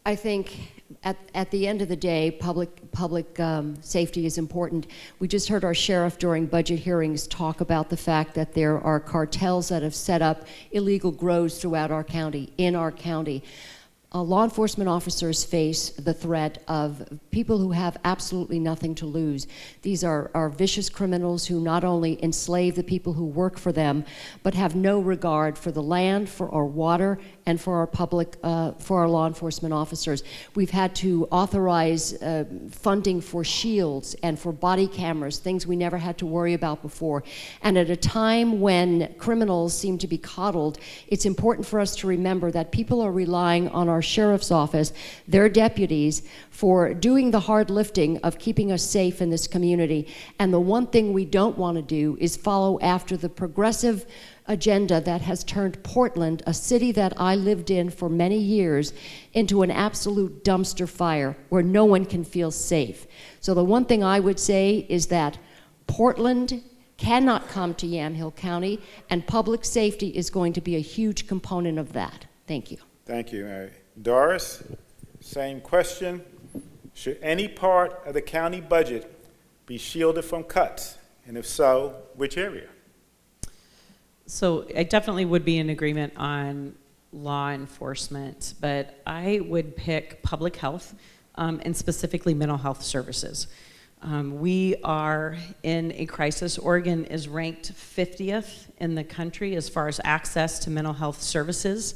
I think at the end of the day, public safety is important. We just heard our sheriff during budget hearings talk about the fact that there are cartels that have set up illegal grows throughout our county, in our county. Law enforcement officers face the threat of people who have absolutely nothing to lose. These are vicious criminals who not only enslave the people who work for them, but have no regard for the land, for our water, and for our public, for our law enforcement officers. We've had to authorize funding for shields and for body cameras, things we never had to worry about before. And at a time when criminals seem to be coddled, it's important for us to remember that people are relying on our sheriff's office, their deputies, for doing the hard lifting of keeping us safe in this community. And the one thing we don't want to do is follow after the progressive agenda that has turned Portland, a city that I lived in for many years, into an absolute dumpster fire where no one can feel safe. So the one thing I would say is that Portland cannot come to Yamhill County, and public safety is going to be a huge component of that. Thank you.
Thank you, Mary. Doris, same question. Should any part of the county budget be shielded from cuts? And if so, which area?
So I definitely would be in agreement on law enforcement, but I would pick public health and specifically mental health services. We are in a crisis. Oregon is ranked 50th in the country as far as access to mental health services.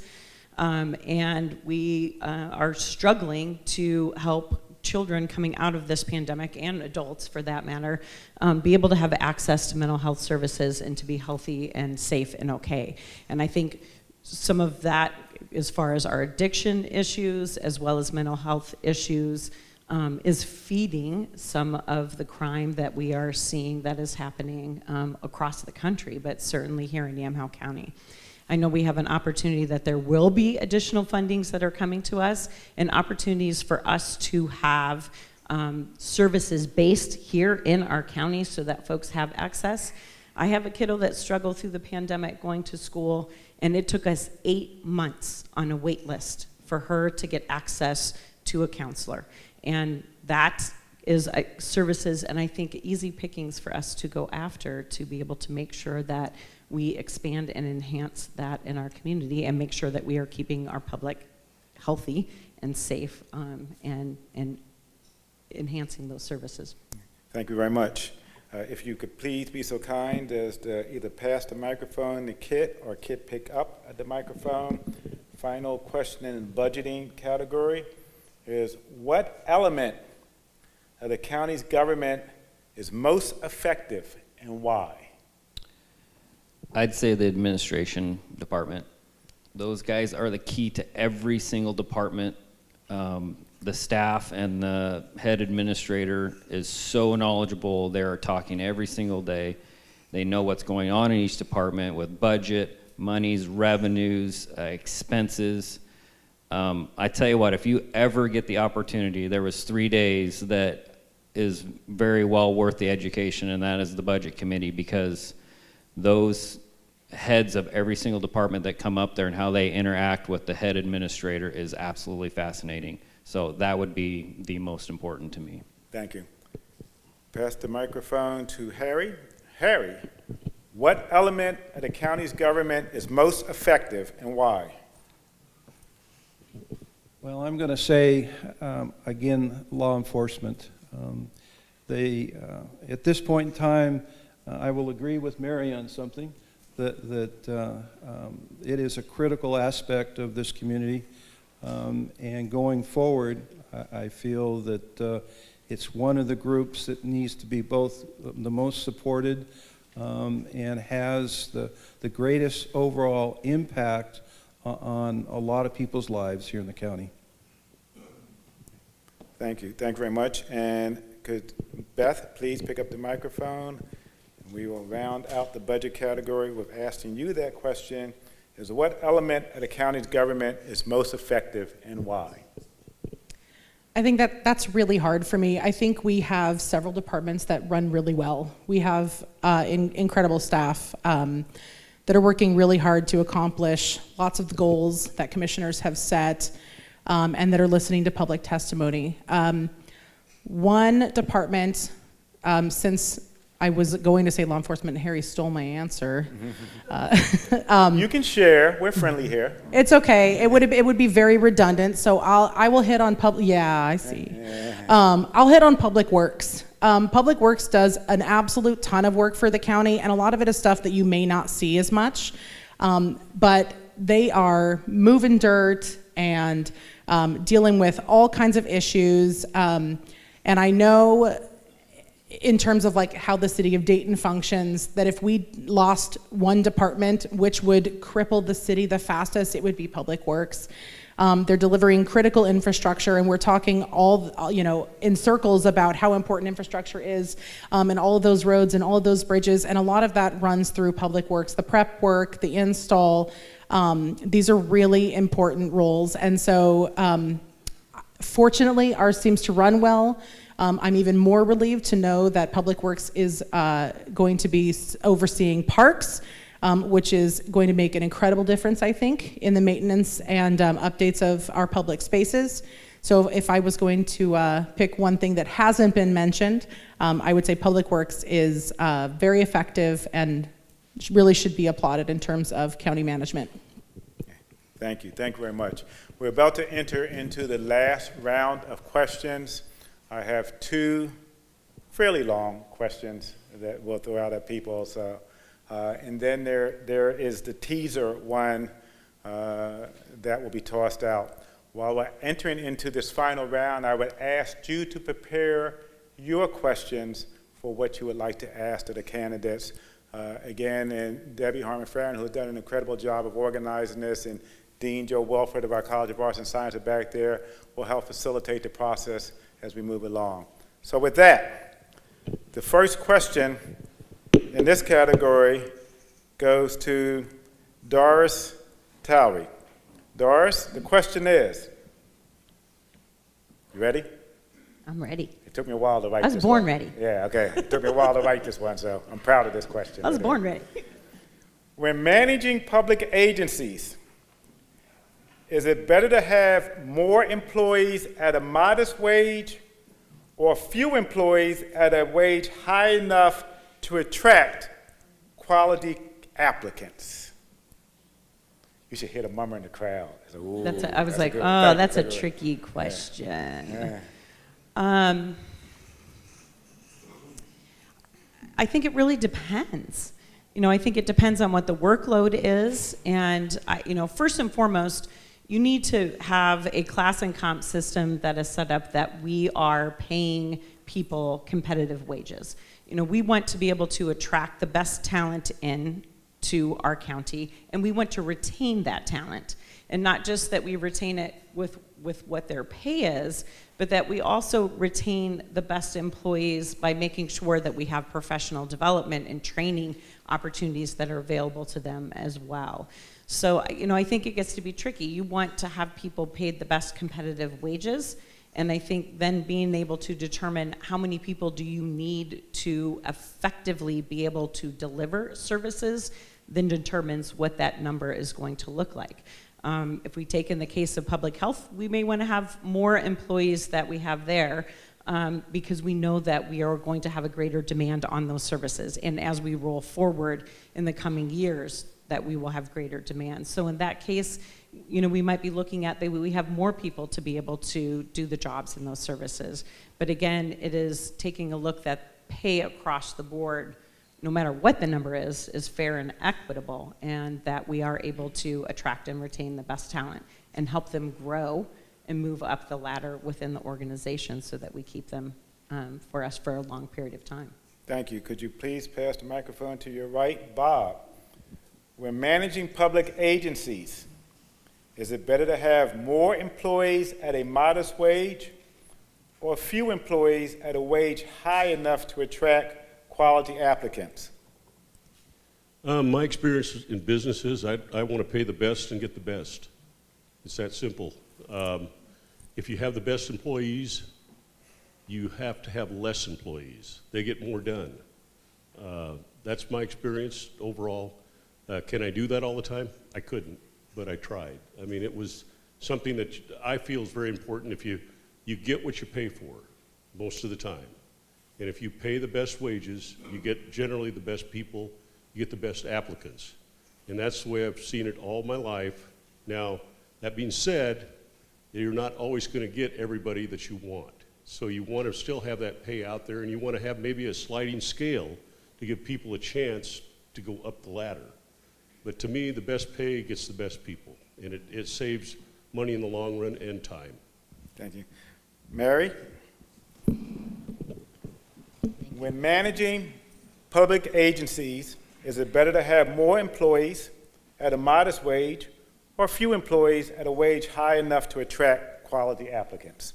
And we are struggling to help children coming out of this pandemic, and adults for that matter, be able to have access to mental health services and to be healthy and safe and okay. And I think some of that, as far as our addiction issues as well as mental health issues, is feeding some of the crime that we are seeing that is happening across the country, but certainly here in Yamhill County. I know we have an opportunity that there will be additional fundings that are coming to us, and opportunities for us to have services based here in our county so that folks have access. I have a kiddo that struggled through the pandemic going to school, and it took us 8 months on a wait list for her to get access to a counselor. And that is services, and I think easy pickings for us to go after to be able to make sure that we expand and enhance that in our community and make sure that we are keeping our public healthy and safe and enhancing those services.
Thank you very much. If you could please be so kind as to either pass the microphone to Kit or Kit pick up at the microphone. Final question in the budgeting category is, what element of the county's government is most effective and why?
I'd say the administration department. Those guys are the key to every single department. The staff and the head administrator is so knowledgeable. They're talking every single day. They know what's going on in each department with budget, monies, revenues, expenses. I tell you what, if you ever get the opportunity, there was 3 days that is very well worth the education, and that is the budget committee, because those heads of every single department that come up there and how they interact with the head administrator is absolutely fascinating. So that would be the most important to me.
Thank you. Pass the microphone to Harry. Harry, what element of the county's government is most effective and why?
Well, I'm going to say, again, law enforcement. At this point in time, I will agree with Mary on something, that it is a critical aspect of this community. And going forward, I feel that it's one of the groups that needs to be both the most supported and has the greatest overall impact on a lot of people's lives here in the county.
Thank you. Thank you very much. And could Beth please pick up the microphone? We will round out the budget category with asking you that question, is what element of the county's government is most effective and why?
I think that's really hard for me. I think we have several departments that run really well. We have incredible staff that are working really hard to accomplish lots of the goals that commissioners have set, and that are listening to public testimony. One department, since I was going to say law enforcement, and Harry stole my answer.
You can share. We're friendly here.
It's okay. It would be very redundant. So I will hit on public. Yeah, I see. I'll hit on public works. Public works does an absolute ton of work for the county, and a lot of it is stuff that you may not see as much. But they are moving dirt and dealing with all kinds of issues. And I know, in terms of like how the city of Dayton functions, that if we lost one department, which would cripple the city the fastest, it would be public works. They're delivering critical infrastructure, and we're talking all, in circles about how important infrastructure is, and all of those roads and all of those bridges, and a lot of that runs through public works, the prep work, the install. These are really important roles, and so fortunately ours seems to run well. I'm even more relieved to know that Public Works is going to be overseeing parks, which is going to make an incredible difference, I think, in the maintenance and updates of our public spaces. So if I was going to pick one thing that hasn't been mentioned, I would say Public Works is very effective and really should be applauded in terms of county management.
Thank you. Thank you very much. We're about to enter into the last round of questions. I have two fairly long questions that we'll throw out at people. So, and then there is the teaser one that will be tossed out. While we're entering into this final round, I would ask you to prepare your questions for what you would like to ask to the candidates. Again, and Debbie Harmon-Farron, who has done an incredible job of organizing this, and Dean Joe Welford of our College of Arts and Sciences back there will help facilitate the process as we move along. So with that, the first question in this category goes to Doris Towery. Doris, the question is, you ready?
I'm ready.
It took me a while to write this one.
I was born ready.
Yeah, okay. It took me a while to write this one, so I'm proud of this question.
I was born ready.
When managing public agencies, is it better to have more employees at a modest wage or few employees at a wage high enough to attract quality applicants? You should hear the murmur in the crowd.
I was like, oh, that's a tricky question.
Yeah.
I think it really depends. I think it depends on what the workload is, and first and foremost, you need to have a class and comp system that is set up that we are paying people competitive wages. We want to be able to attract the best talent into our county, and we want to retain that talent. And not just that we retain it with what their pay is, but that we also retain the best employees by making sure that we have professional development and training opportunities that are available to them as well. So, I think it gets to be tricky. You want to have people paid the best competitive wages, and I think then being able to determine how many people do you need to effectively be able to deliver services then determines what that number is going to look like. If we take in the case of public health, we may want to have more employees that we have there because we know that we are going to have a greater demand on those services. And as we roll forward in the coming years, that we will have greater demand. So in that case, we might be looking at maybe we have more people to be able to do the jobs in those services. But again, it is taking a look that pay across the board, no matter what the number is fair and equitable, and that we are able to attract and retain the best talent and help them grow and move up the ladder within the organization so that we keep them for us for a long period of time.
Thank you. Could you please pass the microphone to your right? Bob, when managing public agencies, is it better to have more employees at a modest wage or few employees at a wage high enough to attract quality applicants?
My experience in business is I want to pay the best and get the best. It's that simple. If you have the best employees, you have to have less employees. They get more done. That's my experience overall. Can I do that all the time? I couldn't, but I tried. I mean, it was something that I feel is very important. If you get what you pay for most of the time. And if you pay the best wages, you get generally the best people, you get the best applicants. And that's the way I've seen it all my life. Now, that being said, you're not always going to get everybody that you want. So you want to still have that pay out there, and you want to have maybe a sliding scale to give people a chance to go up the ladder. But to me, the best pay gets the best people, and it saves money in the long run and time.
Thank you. Mary? When managing public agencies, is it better to have more employees at a modest wage or few employees at a wage high enough to attract quality applicants?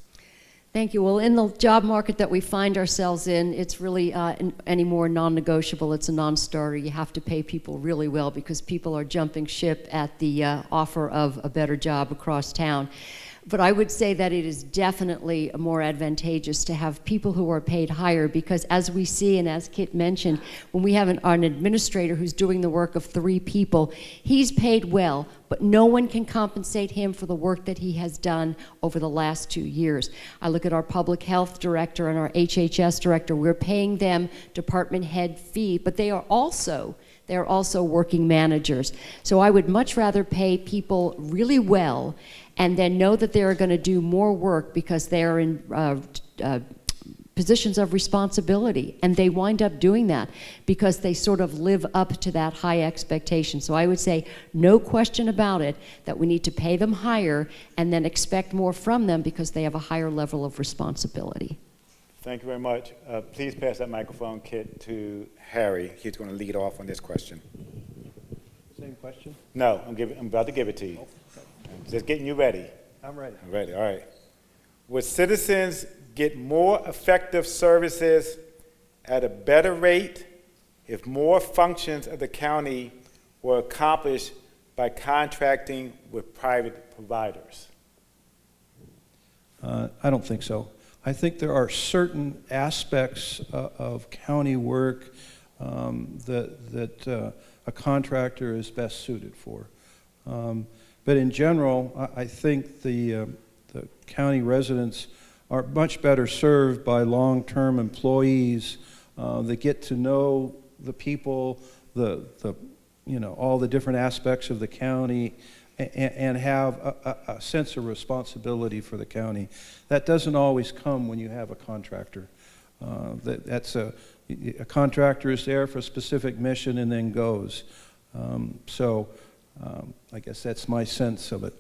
Thank you. Well, in the job market that we find ourselves in, it's really any more non-negotiable. It's a non-starter. You have to pay people really well because people are jumping ship at the offer of a better job across town. But I would say that it is definitely more advantageous to have people who are paid higher because as we see and as Kit mentioned, when we have an administrator who's doing the work of 3 people, he's paid well, but no one can compensate him for the work that he has done over the last 2 years. I look at our public health director and our HHS director. We're paying them department head fee, but they are also working managers. So I would much rather pay people really well and then know that they're going to do more work because they're in positions of responsibility. And they wind up doing that because they sort of live up to that high expectation. So I would say, no question about it, that we need to pay them higher and then expect more from them because they have a higher level of responsibility.
Thank you very much. Please pass that microphone, Kit, to Harry. He's going to lead off on this question.
Same question?
No, I'm about to give it to you. Just getting you ready.
I'm ready.
I'm ready, all right. Would citizens get more effective services at a better rate if more functions of the county were accomplished by contracting with private providers?
I don't think so. I think there are certain aspects of county work that a contractor is best suited for. But in general, I think the county residents are much better served by long-term employees that get to know the people, all the different aspects of the county, and have a sense of responsibility for the county. That doesn't always come when you have a contractor. A contractor is there for a specific mission and then goes. I guess that's my sense of it.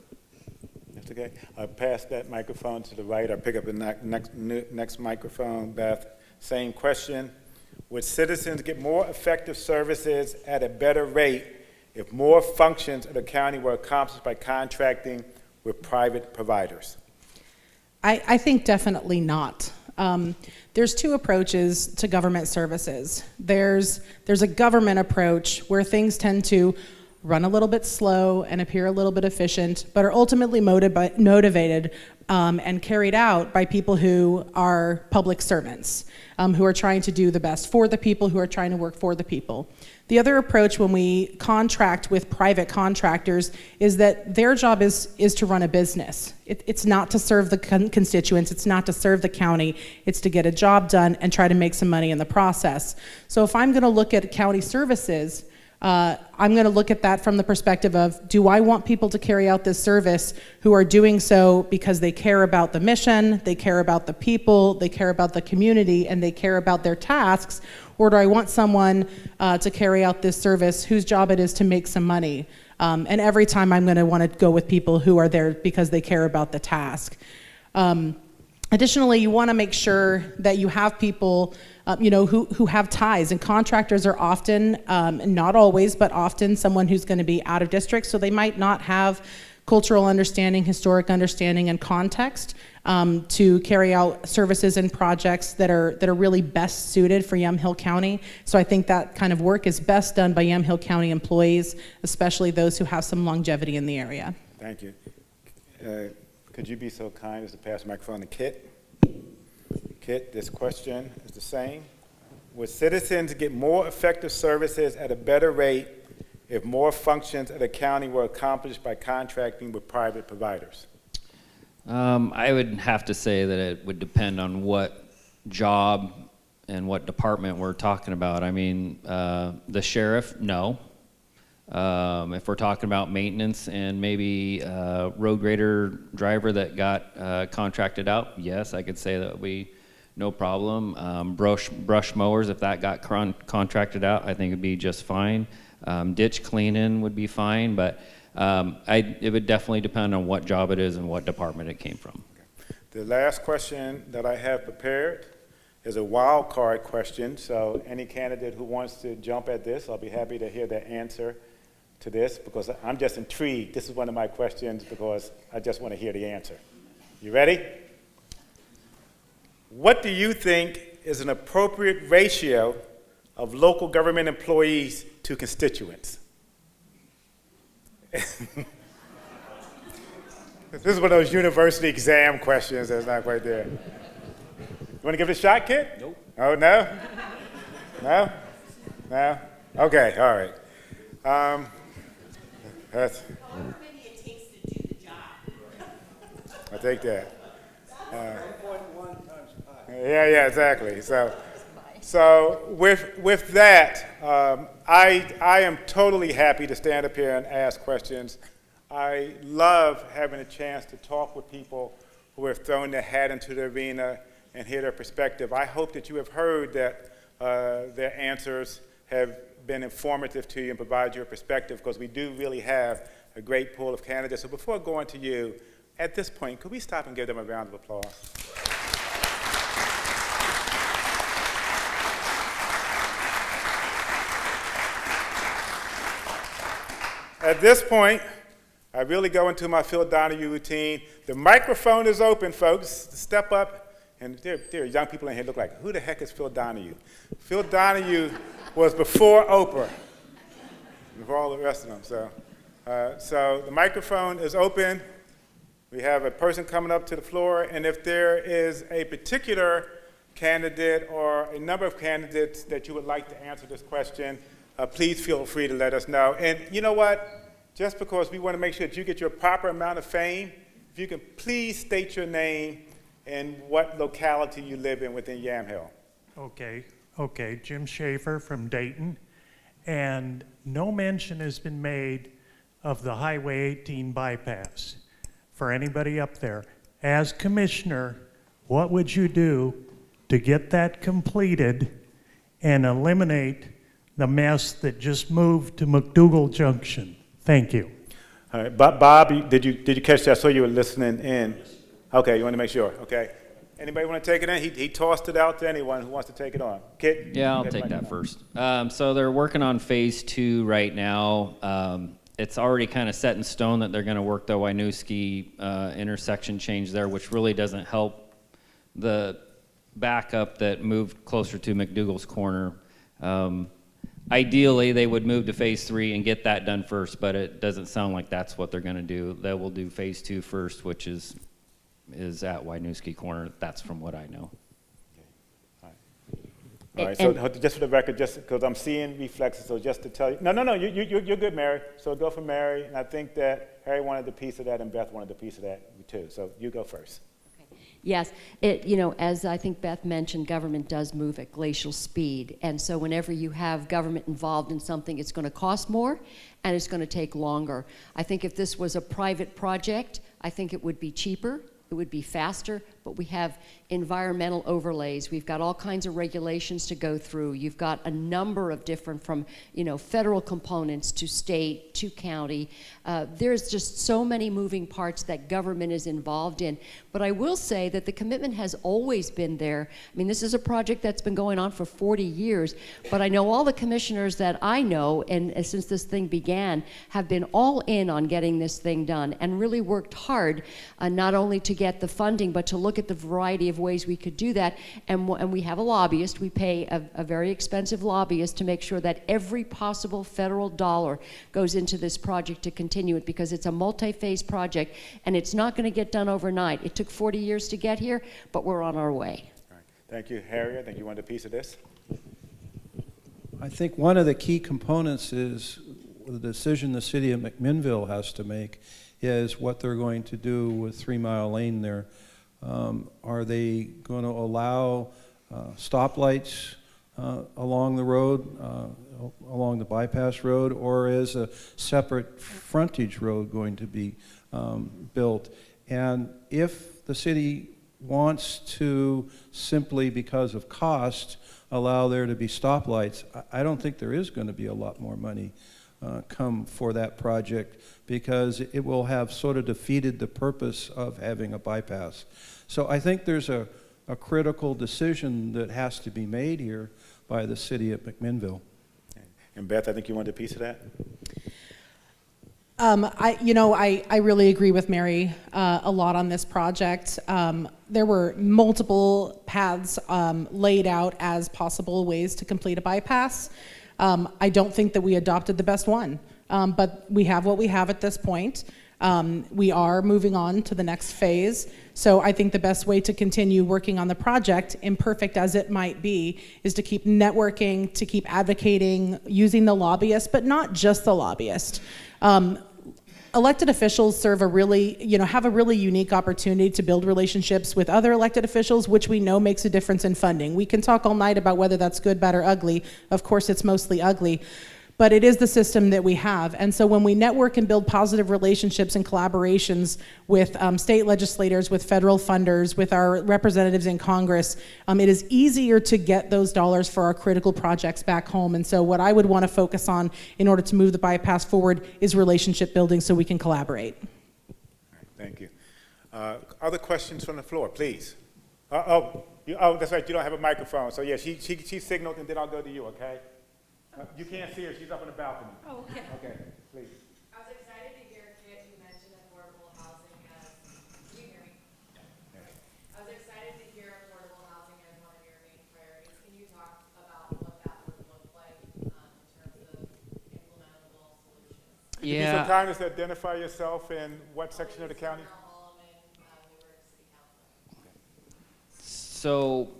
That's okay. I'll pass that microphone to the right. I'll pick up the next microphone. Beth, same question. Would citizens get more effective services at a better rate if more functions of the county were accomplished by contracting with private providers?
I think definitely not. There's two approaches to government services. There's a government approach where things tend to run a little bit slow and appear a little bit efficient, but are ultimately motivated and carried out by people who are public servants, who are trying to do the best for the people, who are trying to work for the people. The other approach when we contract with private contractors is that their job is to run a business. It's not to serve the constituents, it's not to serve the county, it's to get a job done and try to make some money in the process. So if I'm gonna look at county services, I'm going to look at that from the perspective of, do I want people to carry out this service who are doing so because they care about the mission, they care about the people, they care about the community, and they care about their tasks, or do I want someone to carry out this service whose job it is to make some money? And every time I'm going to want to go with people who are there because they care about the task. Additionally, you want to make sure that you have people who have ties, and contractors are often, not always, but often someone who's going to be out of district, so they might not have cultural understanding, historic understanding, and context to carry out services and projects that are really best suited for Yamhill County. So I think that kind of work is best done by Yamhill County employees, especially those who have some longevity in the area.
Thank you. Could you be so kind as to pass the microphone to Kit? Kit, this question is the same. Would citizens get more effective services at a better rate if more functions of the county were accomplished by contracting with private providers?
I would have to say that it would depend on what job and what department we're talking about. I mean, the sheriff, no. If we're talking about maintenance and maybe road grader driver that got contracted out, yes, I could say that would be no problem. Brush mowers, if that got contracted out, I think it'd be just fine. Ditch cleaning would be fine, but it would definitely depend on what job it is and what department it came from.
The last question that I have prepared is a wild card question, so any candidate who wants to jump at this, I'll be happy to hear their answer to this, because I'm just intrigued. This is one of my questions because I just want to hear the answer. You ready? What do you think is an appropriate ratio of local government employees to constituents? This is one of those university exam questions that's not quite there. You want to give it a shot, kid? Nope. Oh, no? No? No? Okay, all right. That's,
However many it takes to do the job.
I'll take that. 1.1 times pi. Yeah, exactly. So with that, I am totally happy to stand up here and ask questions. I love having a chance to talk with people who have thrown their hat into the arena and hear their perspective. I hope that you have heard that their answers have been informative to you and provide you a perspective, because we do really have a great pool of candidates. So before going to you, at this point, could we stop and give them a round of applause? At this point, I really go into my Phil Donahue routine. The microphone is open, folks. Step up. And there are young people in here look like, who the heck is Phil Donahue? Phil Donahue was before Oprah, before all the rest of them. So the microphone is open. We have a person coming up to the floor, and if there is a particular candidate or a number of candidates that you would like to answer this question, please feel free to let us know. And you know what? Just because we want to make sure that you get your proper amount of fame, if you can please state your name and what locality you live in within Yamhill.
Okay, Jim Schaefer from Dayton. And no mention has been made of the Highway 18 bypass. For anybody up there, as commissioner, what would you do to get that completed and eliminate the mess that just moved to McDougal Junction? Thank you.
All right, Bob, did you catch that? I saw you were listening in. Okay, you want to make sure. Okay, Anybody want to take it in? He tossed it out to anyone who wants to take it on. Kit?
Yeah, I'll take that first. So they're working on phase 2 right now. It's already kind of set in stone that they're going to work the Wytosky intersection change there, which really doesn't help the backup that moved closer to McDougal's Corner. Ideally, they would move to phase 3 and get that done first, but it doesn't sound like that's what they're going to do. They will do phase 2 first, which is at Wytosky Corner. That's from what I know.
All right, so just for the record, just because I'm seeing reflexes, so just to tell you, no, you're good, Mary. So go for Mary, and I think that Harry wanted a piece of that and Beth wanted a piece of that too. So you go first.
Okay. Yes, as I think Beth mentioned, government does move at glacial speed, and so whenever you have government involved in something, it's going to cost more, and it's going to take longer. I think if this was a private project, I think it would be cheaper. It would be faster, but we have environmental overlays. We've got all kinds of regulations to go through. You've got a number of different, from federal components to state to county. There's just so many moving parts that government is involved in. But I will say that the commitment has always been there. I mean, this is a project that's been going on for 40 years, but I know all the commissioners that I know, and since this thing began, have been all in on getting this thing done and really worked hard, not only to get the funding, but to look at the variety of ways we could do that. And we have a lobbyist. We pay a very expensive lobbyist to make sure that every possible federal dollar goes into this project to continue it, because it's a multi-phase project and it's not going to get done overnight. It took 40 years to get here, but we're on our way.
All right. Thank you, Harry. I think you wanted a piece of this.
I think one of the key components is the decision the city of McMinnville has to make is what they're going to do with 3 Mile Lane there. Are they going to allow stoplights along the road, along the bypass road, or is a separate frontage road going to be built? And if the city wants to, simply because of cost, allow there to be stoplights, I don't think there is going to be a lot more money come for that project, because it will have sort of defeated the purpose of having a bypass. So I think there's a critical decision that has to be made here by the city of McMinnville.
And Beth, I think you wanted a piece of that.
I really agree with Mary a lot on this project. There were multiple paths laid out as possible ways to complete a bypass. I don't think that we adopted the best one, but we have what we have at this point. We are moving on to the next phase. So I think the best way to continue working on the project, imperfect as it might be, is to keep networking, to keep advocating, using the lobbyist, but not just the lobbyist. Elected officials serve have a really unique opportunity to build relationships with other elected officials, which we know makes a difference in funding. We can talk all night about whether that's good, bad, or ugly. Of course, it's mostly ugly. But it is the system that we have. And so when we network and build positive relationships and collaborations with state legislators, with federal funders, with our representatives in Congress, it is easier to get those dollars for our critical projects back home. And so what I would want to focus on in order to move the bypass forward is relationship building so we can collaborate.
All right, thank you. Other questions from the floor, please. That's right, you don't have a microphone. So yeah, she signaled, and then I'll go to you, okay? You can't see her, she's up on the balcony.
Oh, okay.
Okay, please.
I was excited to hear, Kit, you mentioned affordable housing as, can you hear me? I was excited to hear affordable housing as one of your main priorities. Can you talk about what that would look like in terms of implementable solutions?
Can you be so kind as to identify yourself and what section of the county?
So,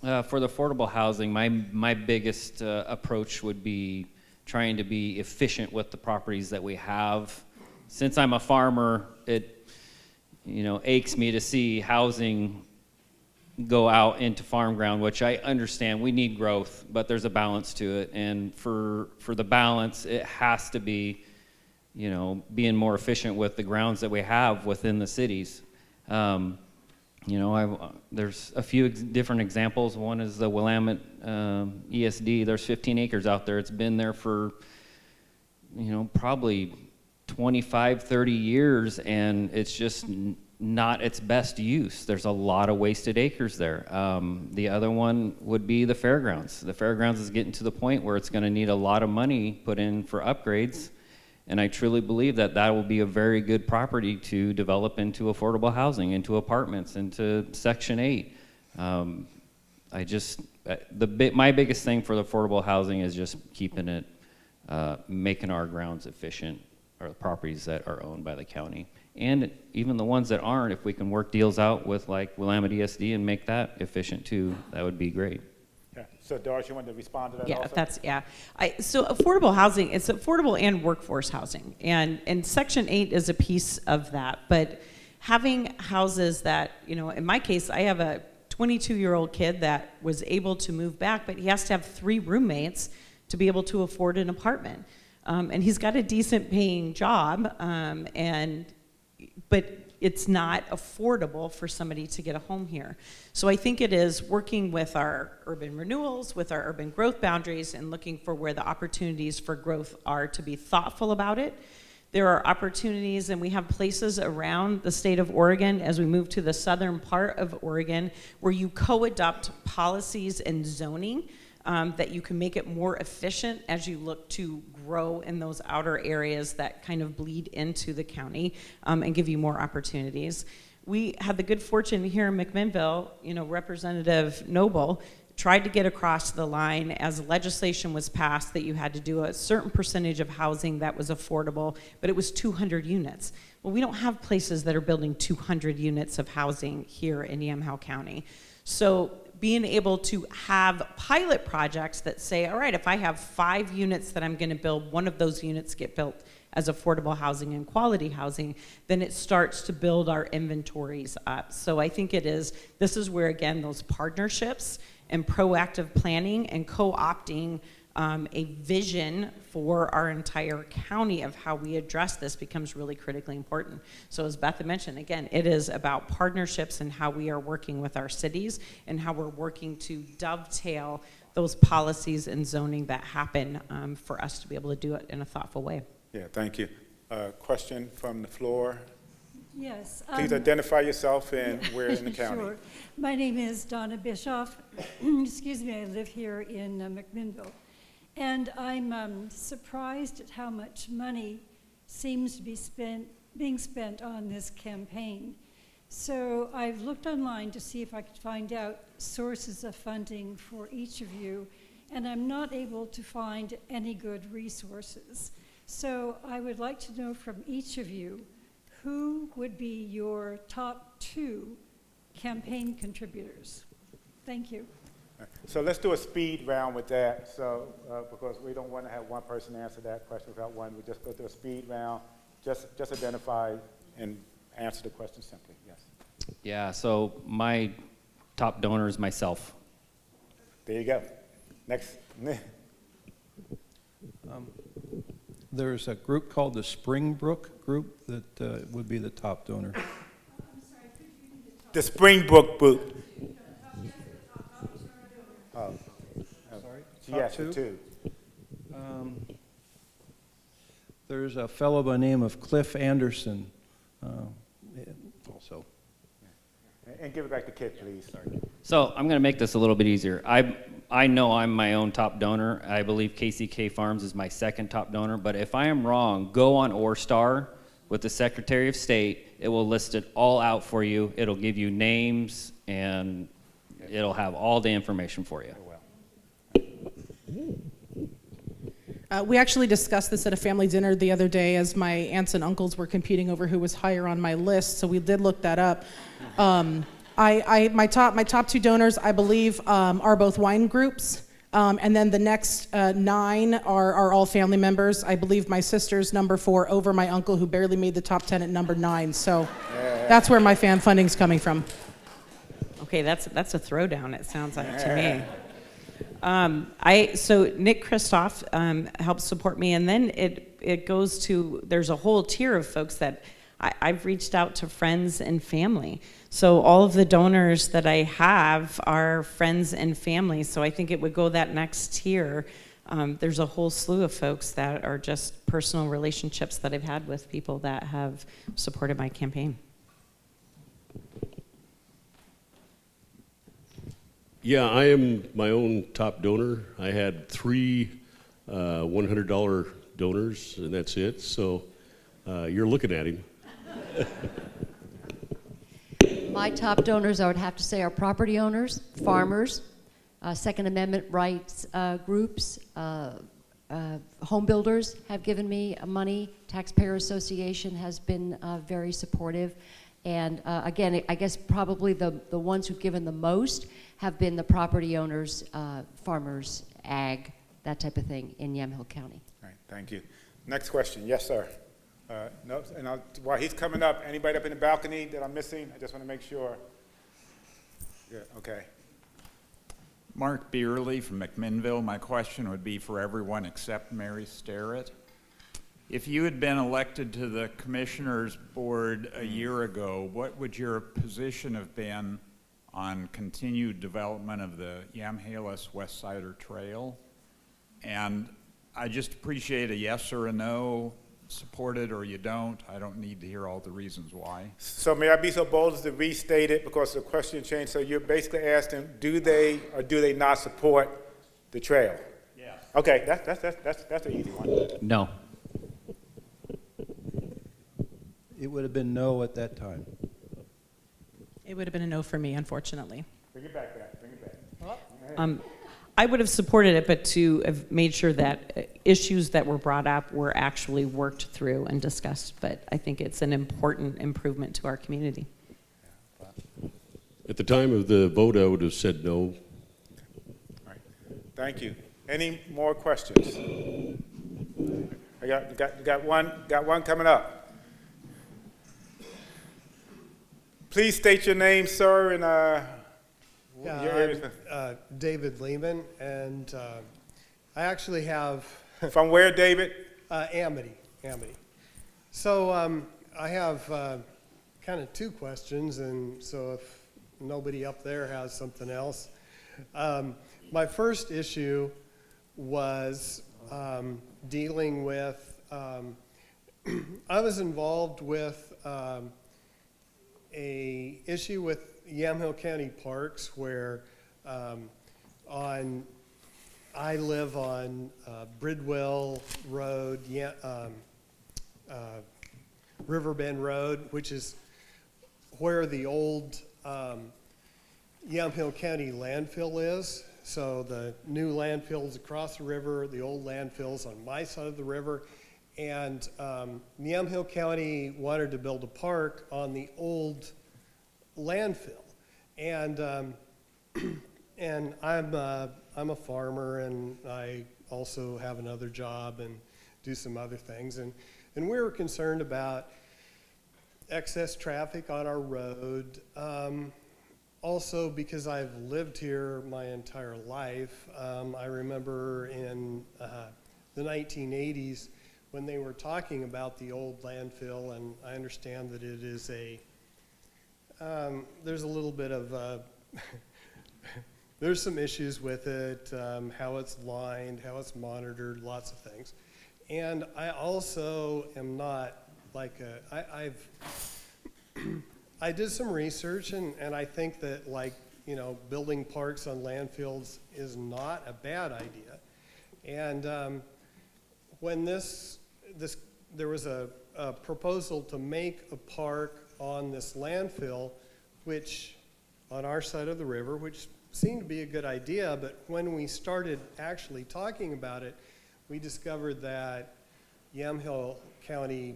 for the affordable housing, my biggest approach would be trying to be efficient with the properties that we have. Since I'm a farmer, it aches me to see housing go out into farm ground, which I understand we need growth, but there's a balance to it. And for the balance, it has to be being more efficient with the grounds that we have within the cities. There's a few different examples. One is the Willamette ESD. There's 15 acres out there. It's been there for, probably 25, 30 years, and it's just not its best use. There's a lot of wasted acres there. The other one would be the fairgrounds. The fairgrounds is getting to the point where it's going to need a lot of money put in for upgrades, and I truly believe that that will be a very good property to develop into affordable housing, into apartments, into Section 8. My biggest thing for the affordable housing is just keeping it, making our grounds efficient, or the properties that are owned by the county. And even the ones that aren't, if we can work deals out with like Willamette ESD and make that efficient too, that would be great.
Yeah. So Doris, you want to respond to that
Yeah,
also?
So affordable housing, it's affordable and workforce housing. And Section 8 is a piece of that. But having houses that, in my case, I have a 22-year-old kid that was able to move back, but he has to have 3 roommates to be able to afford an apartment. And he's got a decent paying job, but it's not affordable for somebody to get a home here. So I think it is working with our urban renewals, with our urban growth boundaries, and looking for where the opportunities for growth are, to be thoughtful about it. There are opportunities, and we have places around the state of Oregon as we move to the southern part of Oregon where you co-adopt policies and zoning that you can make it more efficient as you look to grow in those outer areas that kind of bleed into the county, and give you more opportunities. We had the good fortune here in McMinnville, Representative Noble tried to get across the line as legislation was passed that you had to do a certain percentage of housing that was affordable, but it was 200 units. Well, we don't have places that are building 200 units of housing here in Yamhill County. So being able to have pilot projects that say, all right, if I have 5 units that I'm going to build, one of those units get built as affordable housing and quality housing, then it starts to build our inventories up. So I think this is where, again, those partnerships and proactive planning and co-opting a vision for our entire county of how we address this becomes really critically important. So as Beth had mentioned, again, it is about partnerships and how we are working with our cities and how we're working to dovetail those policies and zoning that happen for us to be able to do it in a thoughtful way.
Yeah, thank you. Question from the floor.
Yes.
Please identify yourself and where in the county.
Sure. My name is Donna Bischoff. Excuse me, I live here in McMinnville. And I'm surprised at how much money seems to be being spent on this campaign. So I've looked online to see if I could find out sources of funding for each of you, and I'm not able to find any good resources. So I would like to know from each of you, who would be your top 2 campaign contributors? Thank you.
So let's do a speed round with that. So because we don't want to have one person answer that question without one, we just go through a speed round. Just identify and answer the question simply. Yes.
Yeah. So my top donor is myself.
There you go. Next.
There's a group called the Springbrook Group that would be the top donor.
The Springbrook Group. Oh.
Sorry?
She asked for 2.
There's a fellow by the name of Cliff Anderson also.
And give it back to Kit, please. Sorry.
So I'm going to make this a little bit easier. I know I'm my own top donor. I believe KCK Farms is my second top donor. But if I am wrong, go on OrStar with the Secretary of State. It will list it all out for you. It'll give you names, and it'll have all the information for you.
We actually discussed this at a family dinner the other day as my aunts and uncles were competing over who was higher on my list, so we did look that up. My top 2 donors, I believe, are both wine groups, and then the next 9 are all family members. I believe my sister's number 4 over my uncle, who barely made the top 10 at number 9, so that's where my fan funding's coming from.
Okay, that's a throwdown, it sounds like to me. So Nick Christoph helps support me, and then it goes to, there's a whole tier of folks that I've reached out to friends and family. So all of the donors that I have are friends and family, so I think it would go that next tier. There's a whole slew of folks that are just personal relationships that I've had with people that have supported my campaign.
Yeah, I am my own top donor. I had 3 $100 donors, and that's it. So you're looking at him.
My top donors, I would have to say, are property owners, farmers, Second Amendment rights groups, home builders have given me money. Taxpayer Association has been very supportive. And again, I guess probably the ones who've given the most have been the property owners, farmers, ag, that type of thing in Yamhill County.
All right, thank you. Next question. Yes, sir. No, and while he's coming up, anybody up in the balcony that I'm missing? I just want to make sure. Yeah, okay.
Mark Beerley from McMinnville. My question would be for everyone except Mary Starrett. If you had been elected to the Commissioners Board a year ago, what would your position have been on continued development of the Yamhill West Sider Trail? And I just appreciate a yes or a no, support it or you don't. I don't need to hear all the reasons why.
So may I be so bold as to restate it because the question changed? So you're basically asking, do they or do they not support the trail?
Yeah.
Okay, that's an easy one.
No.
It would have been no at that time.
It would have been a no for me, unfortunately.
Bring it back, Beth. Bring it back.
I would have supported it, but to have made sure that issues that were brought up were actually worked through and discussed. But I think it's an important improvement to our community.
At the time of the vote, I would have said no.
All right. Thank you. Any more questions? I got one coming up. Please state your name, sir, and your area.
I'm David Lehman, and I actually have
From where, David?
Amity. So I have kind of 2 questions, and so if nobody up there has something else. My first issue was dealing with, I was involved with a issue with Yamhill County Parks where I live on Bridwell Road, Riverbend Road, which is where the old Yamhill County landfill is. So the new landfill's across the river, the old landfill's on my side of the river. And Yamhill County wanted to build a park on the old landfill. And and I'm a farmer, and I also have another job and do some other things. And we were concerned about excess traffic on our road. Also, because I've lived here my entire life, I remember in the 1980s when they were talking about the old landfill, and I understand that it is there's a little bit of, there's some issues with it, how it's lined, how it's monitored, lots of things. And I also am not like I did some research, and I think that, like, you know, building parks on landfills is not a bad idea. And when there was a proposal to make a park on this landfill, which on our side of the river, which seemed to be a good idea, but when we started actually talking about it, we discovered that Yamhill County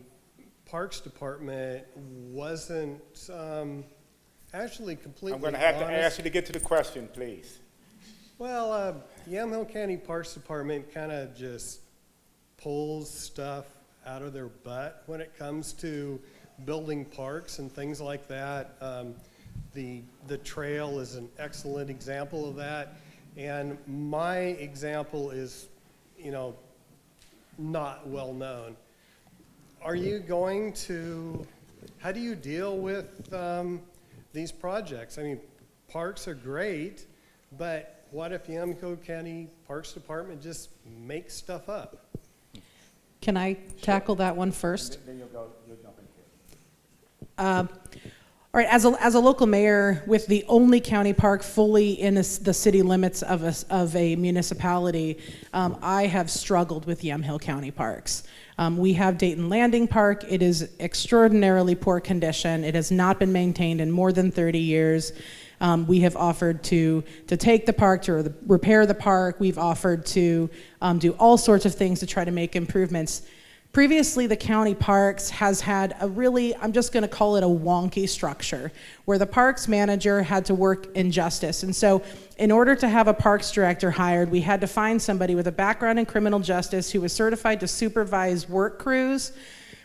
Parks Department wasn't actually completely
I'm going to have to
honest.
ask you to get to the question, please.
Well, Yamhill County Parks Department kind of just pulls stuff out of their butt when it comes to building parks and things like that. The trail is an excellent example of that. And my example is, you know, not well known. Are you going to, how do you deal with these projects? I mean, parks are great, but what if Yamhill County Parks Department just makes stuff up?
Can I tackle that one first?
Then you'll jump in here.
All right, as a local mayor with the only county park fully in the city limits of a municipality, I have struggled with Yamhill County parks. We have Dayton Landing Park. It is extraordinarily poor condition. It has not been maintained in more than 30 years. We have offered to take the park, to repair the park. We've offered to do all sorts of things to try to make improvements. Previously, the county parks has had a really, I'm just gonna call it a wonky structure, where the parks manager had to work in justice. And so in order to have a parks director hired, we had to find somebody with a background in criminal justice who was certified to supervise work crews,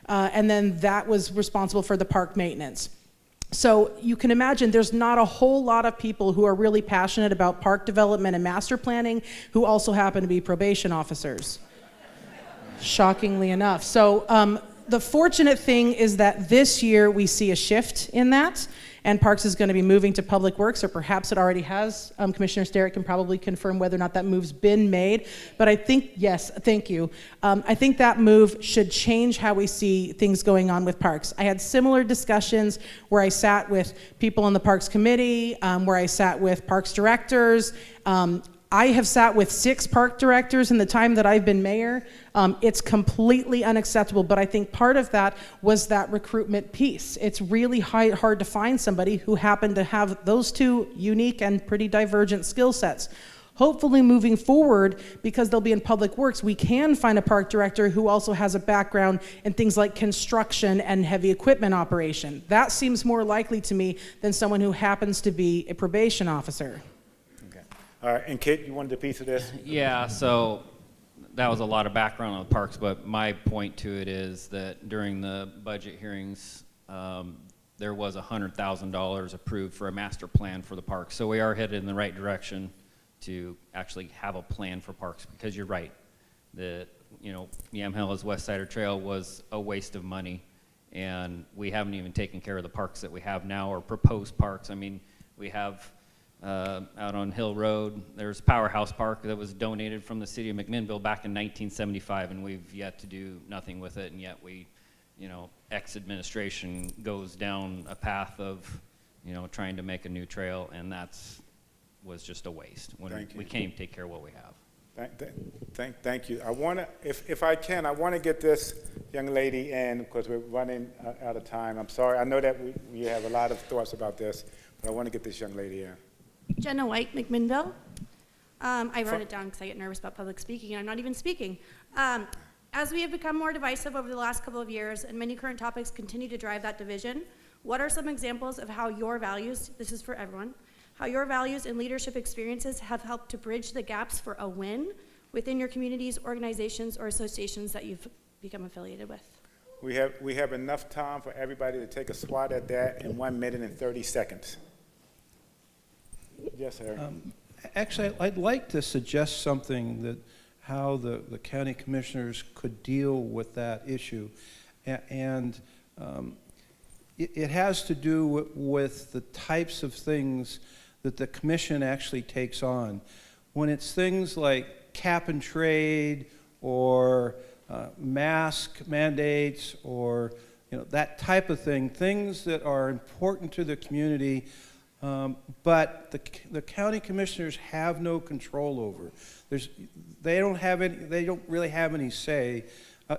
and then that was responsible for the park maintenance. So you can imagine there's not a whole lot of people who are really passionate about park development and master planning who also happen to be probation officers. Shockingly enough. So the fortunate thing is that this year we see a shift in that, and Parks is going to be moving to Public Works, or perhaps it already has. Commissioner Starrett can probably confirm whether or not that move's been made. But I think, yes, thank you. I think that move should change how we see things going on with Parks. I had similar discussions where I sat with people on the Parks Committee, where I sat with Parks directors. I have sat with 6 park directors in the time that I've been mayor. It's completely unacceptable, but I think part of that was that recruitment piece. It's really hard to find somebody who happened to have those two unique and pretty divergent skill sets. Hopefully moving forward, because they'll be in Public Works, we can find a park director who also has a background in things like construction and heavy equipment operation. That seems more likely to me than someone who happens to be a probation officer.
All right, and Kit, you wanted a piece of this?
Yeah, so that was a lot of background on the parks, but my point to it is that during the budget hearings, there was $100,000 approved for a master plan for the parks. So we are headed in the right direction to actually have a plan for parks, because you're right. Yamhill's West Sider Trail was a waste of money, and we haven't even taken care of the parks that we have now, or proposed parks. I mean, we have out on Hill Road, there's Powerhouse Park that was donated from the city of McMinnville back in 1975, and we've yet to do nothing with it, and yet we, ex-administration goes down a path of, trying to make a new trail, and was just a waste when we can't even take care of what we have.
Thank you. I want to, if I can, I want to get this young lady in, because we're running out of time. I'm sorry. I know that we have a lot of thoughts about this, but I want to get this young lady in.
Jenna White, McMinnville. I wrote it down because I get nervous about public speaking, and I'm not even speaking. As we have become more divisive over the last couple of years, and many current topics continue to drive that division, what are some examples of how your values, this is for everyone, how your values and leadership experiences have helped to bridge the gaps for a win within your communities, organizations, or associations that you've become affiliated with?
We have enough time for everybody to take a swat at that in 1 minute and 30 seconds. Yes, sir.
Actually, I'd like to suggest something that how the county commissioners could deal with that issue. And it has to do with the types of things that the commission actually takes on. When it's things like cap and trade, or mask mandates, or that type of thing, things that are important to the community, but the county commissioners have no control over. They don't really have any say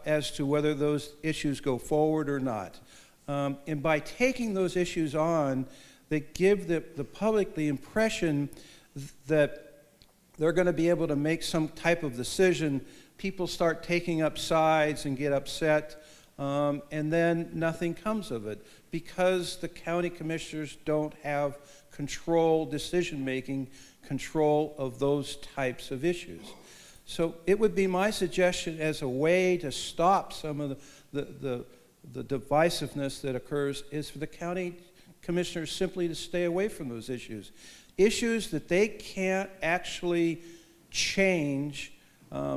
as to whether those issues go forward or not. And by taking those issues on, they give the public the impression that they're going to be able to make some type of decision. People start taking up sides and get upset, and then nothing comes of it, because the county commissioners don't have decision-making control of those types of issues. So it would be my suggestion, as a way to stop some of the divisiveness that occurs, is for the county commissioners simply to stay away from those issues. Issues that they can't actually change,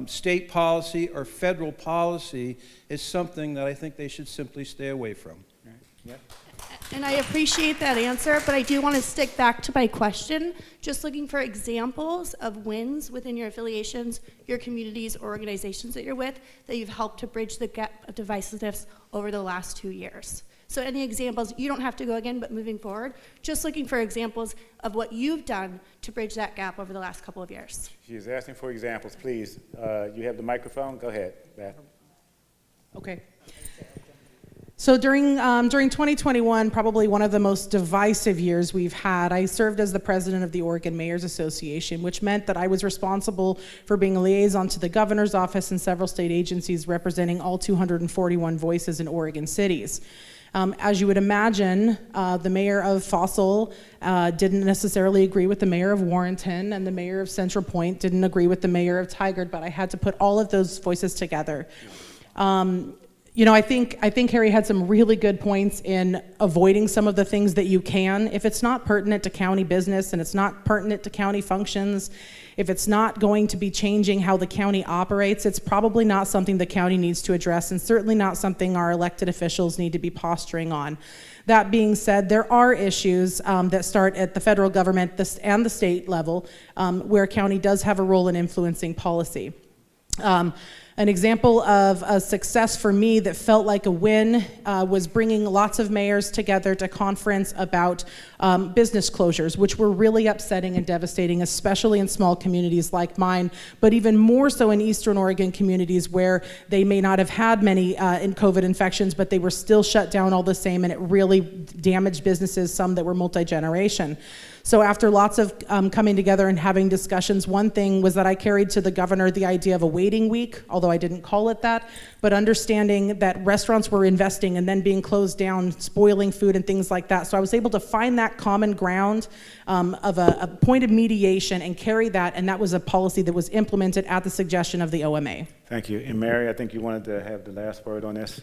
state policy or federal policy, is something that I think they should simply stay away from.
Right. Yep.
And I appreciate that answer, but I do want to stick back to my question, just looking for examples of wins within your affiliations, your communities, or organizations that you're with, that you've helped to bridge the gap of divisiveness over the last 2 years. So any examples, you don't have to go again, but moving forward, just looking for examples of what you've done to bridge that gap over the last couple of years.
She's asking for examples, please. You have the microphone, go ahead, Beth.
Okay. So during 2021, probably one of the most divisive years we've had, I served as the president of the Oregon Mayors Association, which meant that I was responsible for being a liaison to the governor's office and several state agencies representing all 241 voices in Oregon cities. As you would imagine, the mayor of Fossil didn't necessarily agree with the mayor of Warrenton, and the mayor of Central Point didn't agree with the mayor of Tigard, but I had to put all of those voices together. You know, I think Harry had some really good points in avoiding some of the things that you can. If it's not pertinent to county business and it's not pertinent to county functions, if it's not going to be changing how the county operates, it's probably not something the county needs to address, and certainly not something our elected officials need to be posturing on. That being said, there are issues that start at the federal government and the state level where county does have a role in influencing policy. An example of a success for me that felt like a win was bringing lots of mayors together to conference about business closures, which were really upsetting and devastating, especially in small communities like mine, but even more so in Eastern Oregon communities where they may not have had many COVID infections, but they were still shut down all the same, and it really damaged businesses, some that were multi-generation. So after lots of coming together and having discussions, one thing was that I carried to the governor the idea of a waiting week, although I didn't call it that, but understanding that restaurants were investing and then being closed down, spoiling food and things like that. So I was able to find that common ground of a point of mediation and carry that, and that was a policy that was implemented at the suggestion of the OMA.
Thank you. And Mary, I think you wanted to have the last word on this.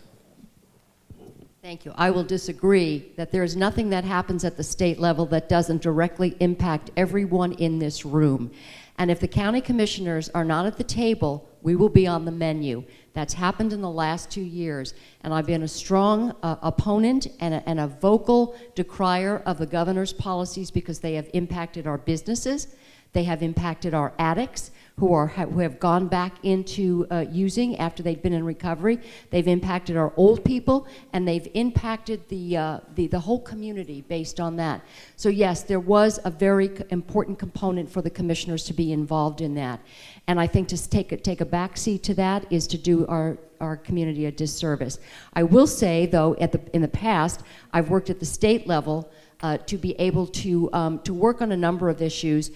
Thank you. I will disagree that there is nothing that happens at the state level that doesn't directly impact everyone in this room. And if the county commissioners are not at the table, we will be on the menu. That's happened in the last 2 years. And I've been a strong opponent and a vocal decrier of the governor's policies because they have impacted our businesses. They have impacted our addicts who have gone back into using after they've been in recovery. They've impacted our old people, and they've impacted the whole community based on that. So yes, there was a very important component for the commissioners to be involved in that. And I think to take a backseat to that is to do our community a disservice. I will say, though, in the past, I've worked at the state level to be able to work on a number of issues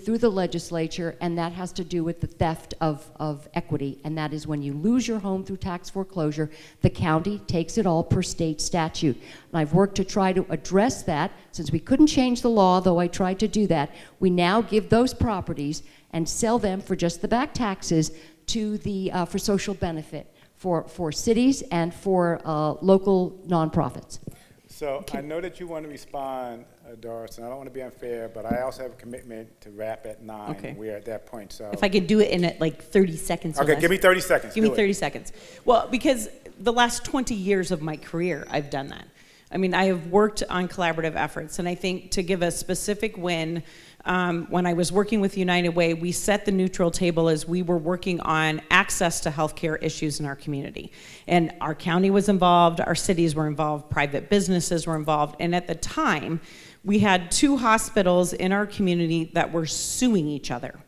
through the legislature, and that has to do with the theft of equity, and that is when you lose your home through tax foreclosure, the county takes it all per state statute. And I've worked to try to address that. Since we couldn't change the law, though I tried to do that, we now give those properties and sell them for just the back taxes to for social benefit for cities and for local nonprofits.
So I know that you want to respond, Doris, and I don't want to be unfair, but I also have a commitment to wrap at 9.
Okay.
And we're at that point. So
If I could do it in like 30 seconds.
okay, give me 30 seconds.
Give me 30 seconds. Well, because the last 20 years of my career, I've done that. I mean, I have worked on collaborative efforts, and I think to give a specific win, when I was working with United Way, we set the neutral table as we were working on access to healthcare issues in our community. And our county was involved, our cities were involved, private businesses were involved, and at the time, we had 2 hospitals in our community that were suing each other.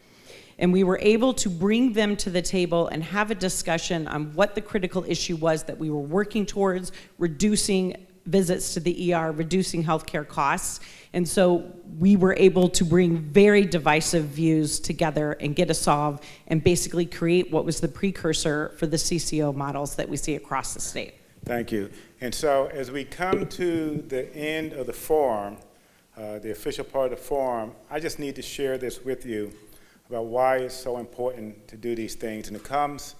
And we were able to bring them to the table and have a discussion on what the critical issue was that we were working towards, reducing visits to the ER, reducing healthcare costs. And so we were able to bring very divisive views together and get a solve and basically create what was the precursor for the CCO models that we see across the state.
Thank you. And so as we come to the end of the forum, the official part of the forum, I just need to share this with you about why it's so important to do these things. And it comes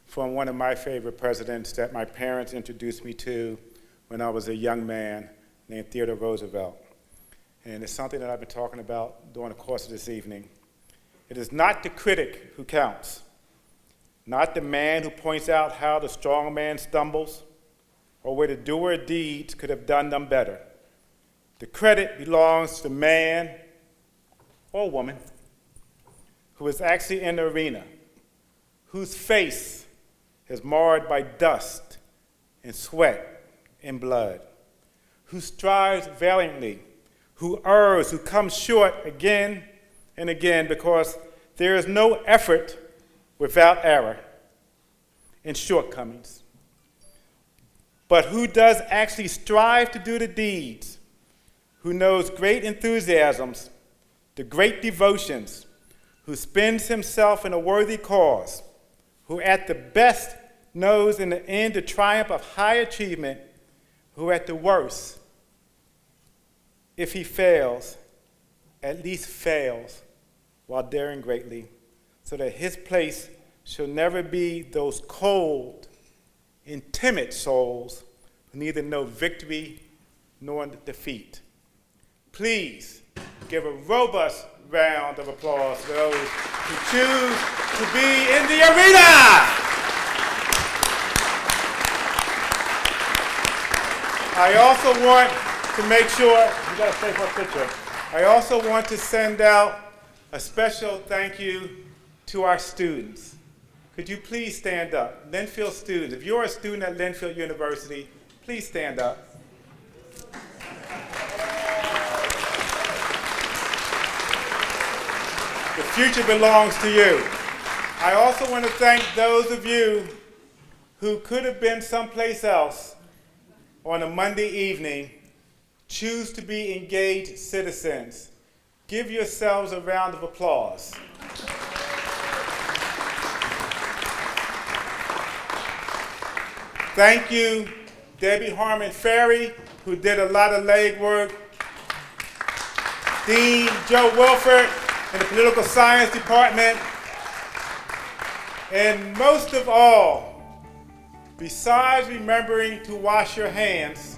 from one of my favorite presidents that my parents introduced me to when I was a young man, named Theodore Roosevelt. And it's something that I've been talking about during the course of this evening. It is not the critic who counts, not the man who points out how the strong man stumbles or where the doer of deeds could have done them better. The credit belongs to the man or woman who is actually in the arena, whose face is marred by dust and sweat and blood. who strives valiantly, who errs, who comes short again and again, because there is no effort without error and shortcomings. But who does actually strive to do the deeds, who knows great enthusiasms, the great devotions, who spends himself in a worthy cause, who at the best knows in the end the triumph of high achievement, who at the worst, if he fails, at least fails while daring greatly, so that his place shall never be those cold and timid souls who neither know victory nor defeat. Please give a robust round of applause for those who choose to be in the arena. I also want to make sure, you gotta stay for a picture. I also want to send out a special thank you to our students. Could you please stand up? Linfield students, if you're a student at Linfield University, please stand up. The future belongs to you. I also want to thank those of you who could have been someplace else on a Monday evening, choose to be engaged citizens. Give yourselves a round of applause. Thank you, Debbie Harmon Ferry, who did a lot of legwork. Dean Joe Wilford in the Political Science Department. And most of all, besides remembering to wash your hands,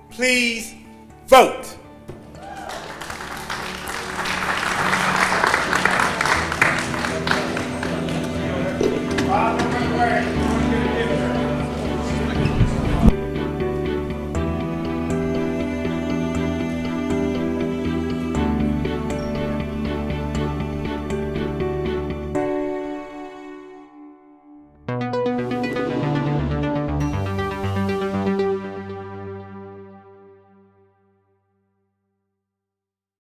please vote. Wow,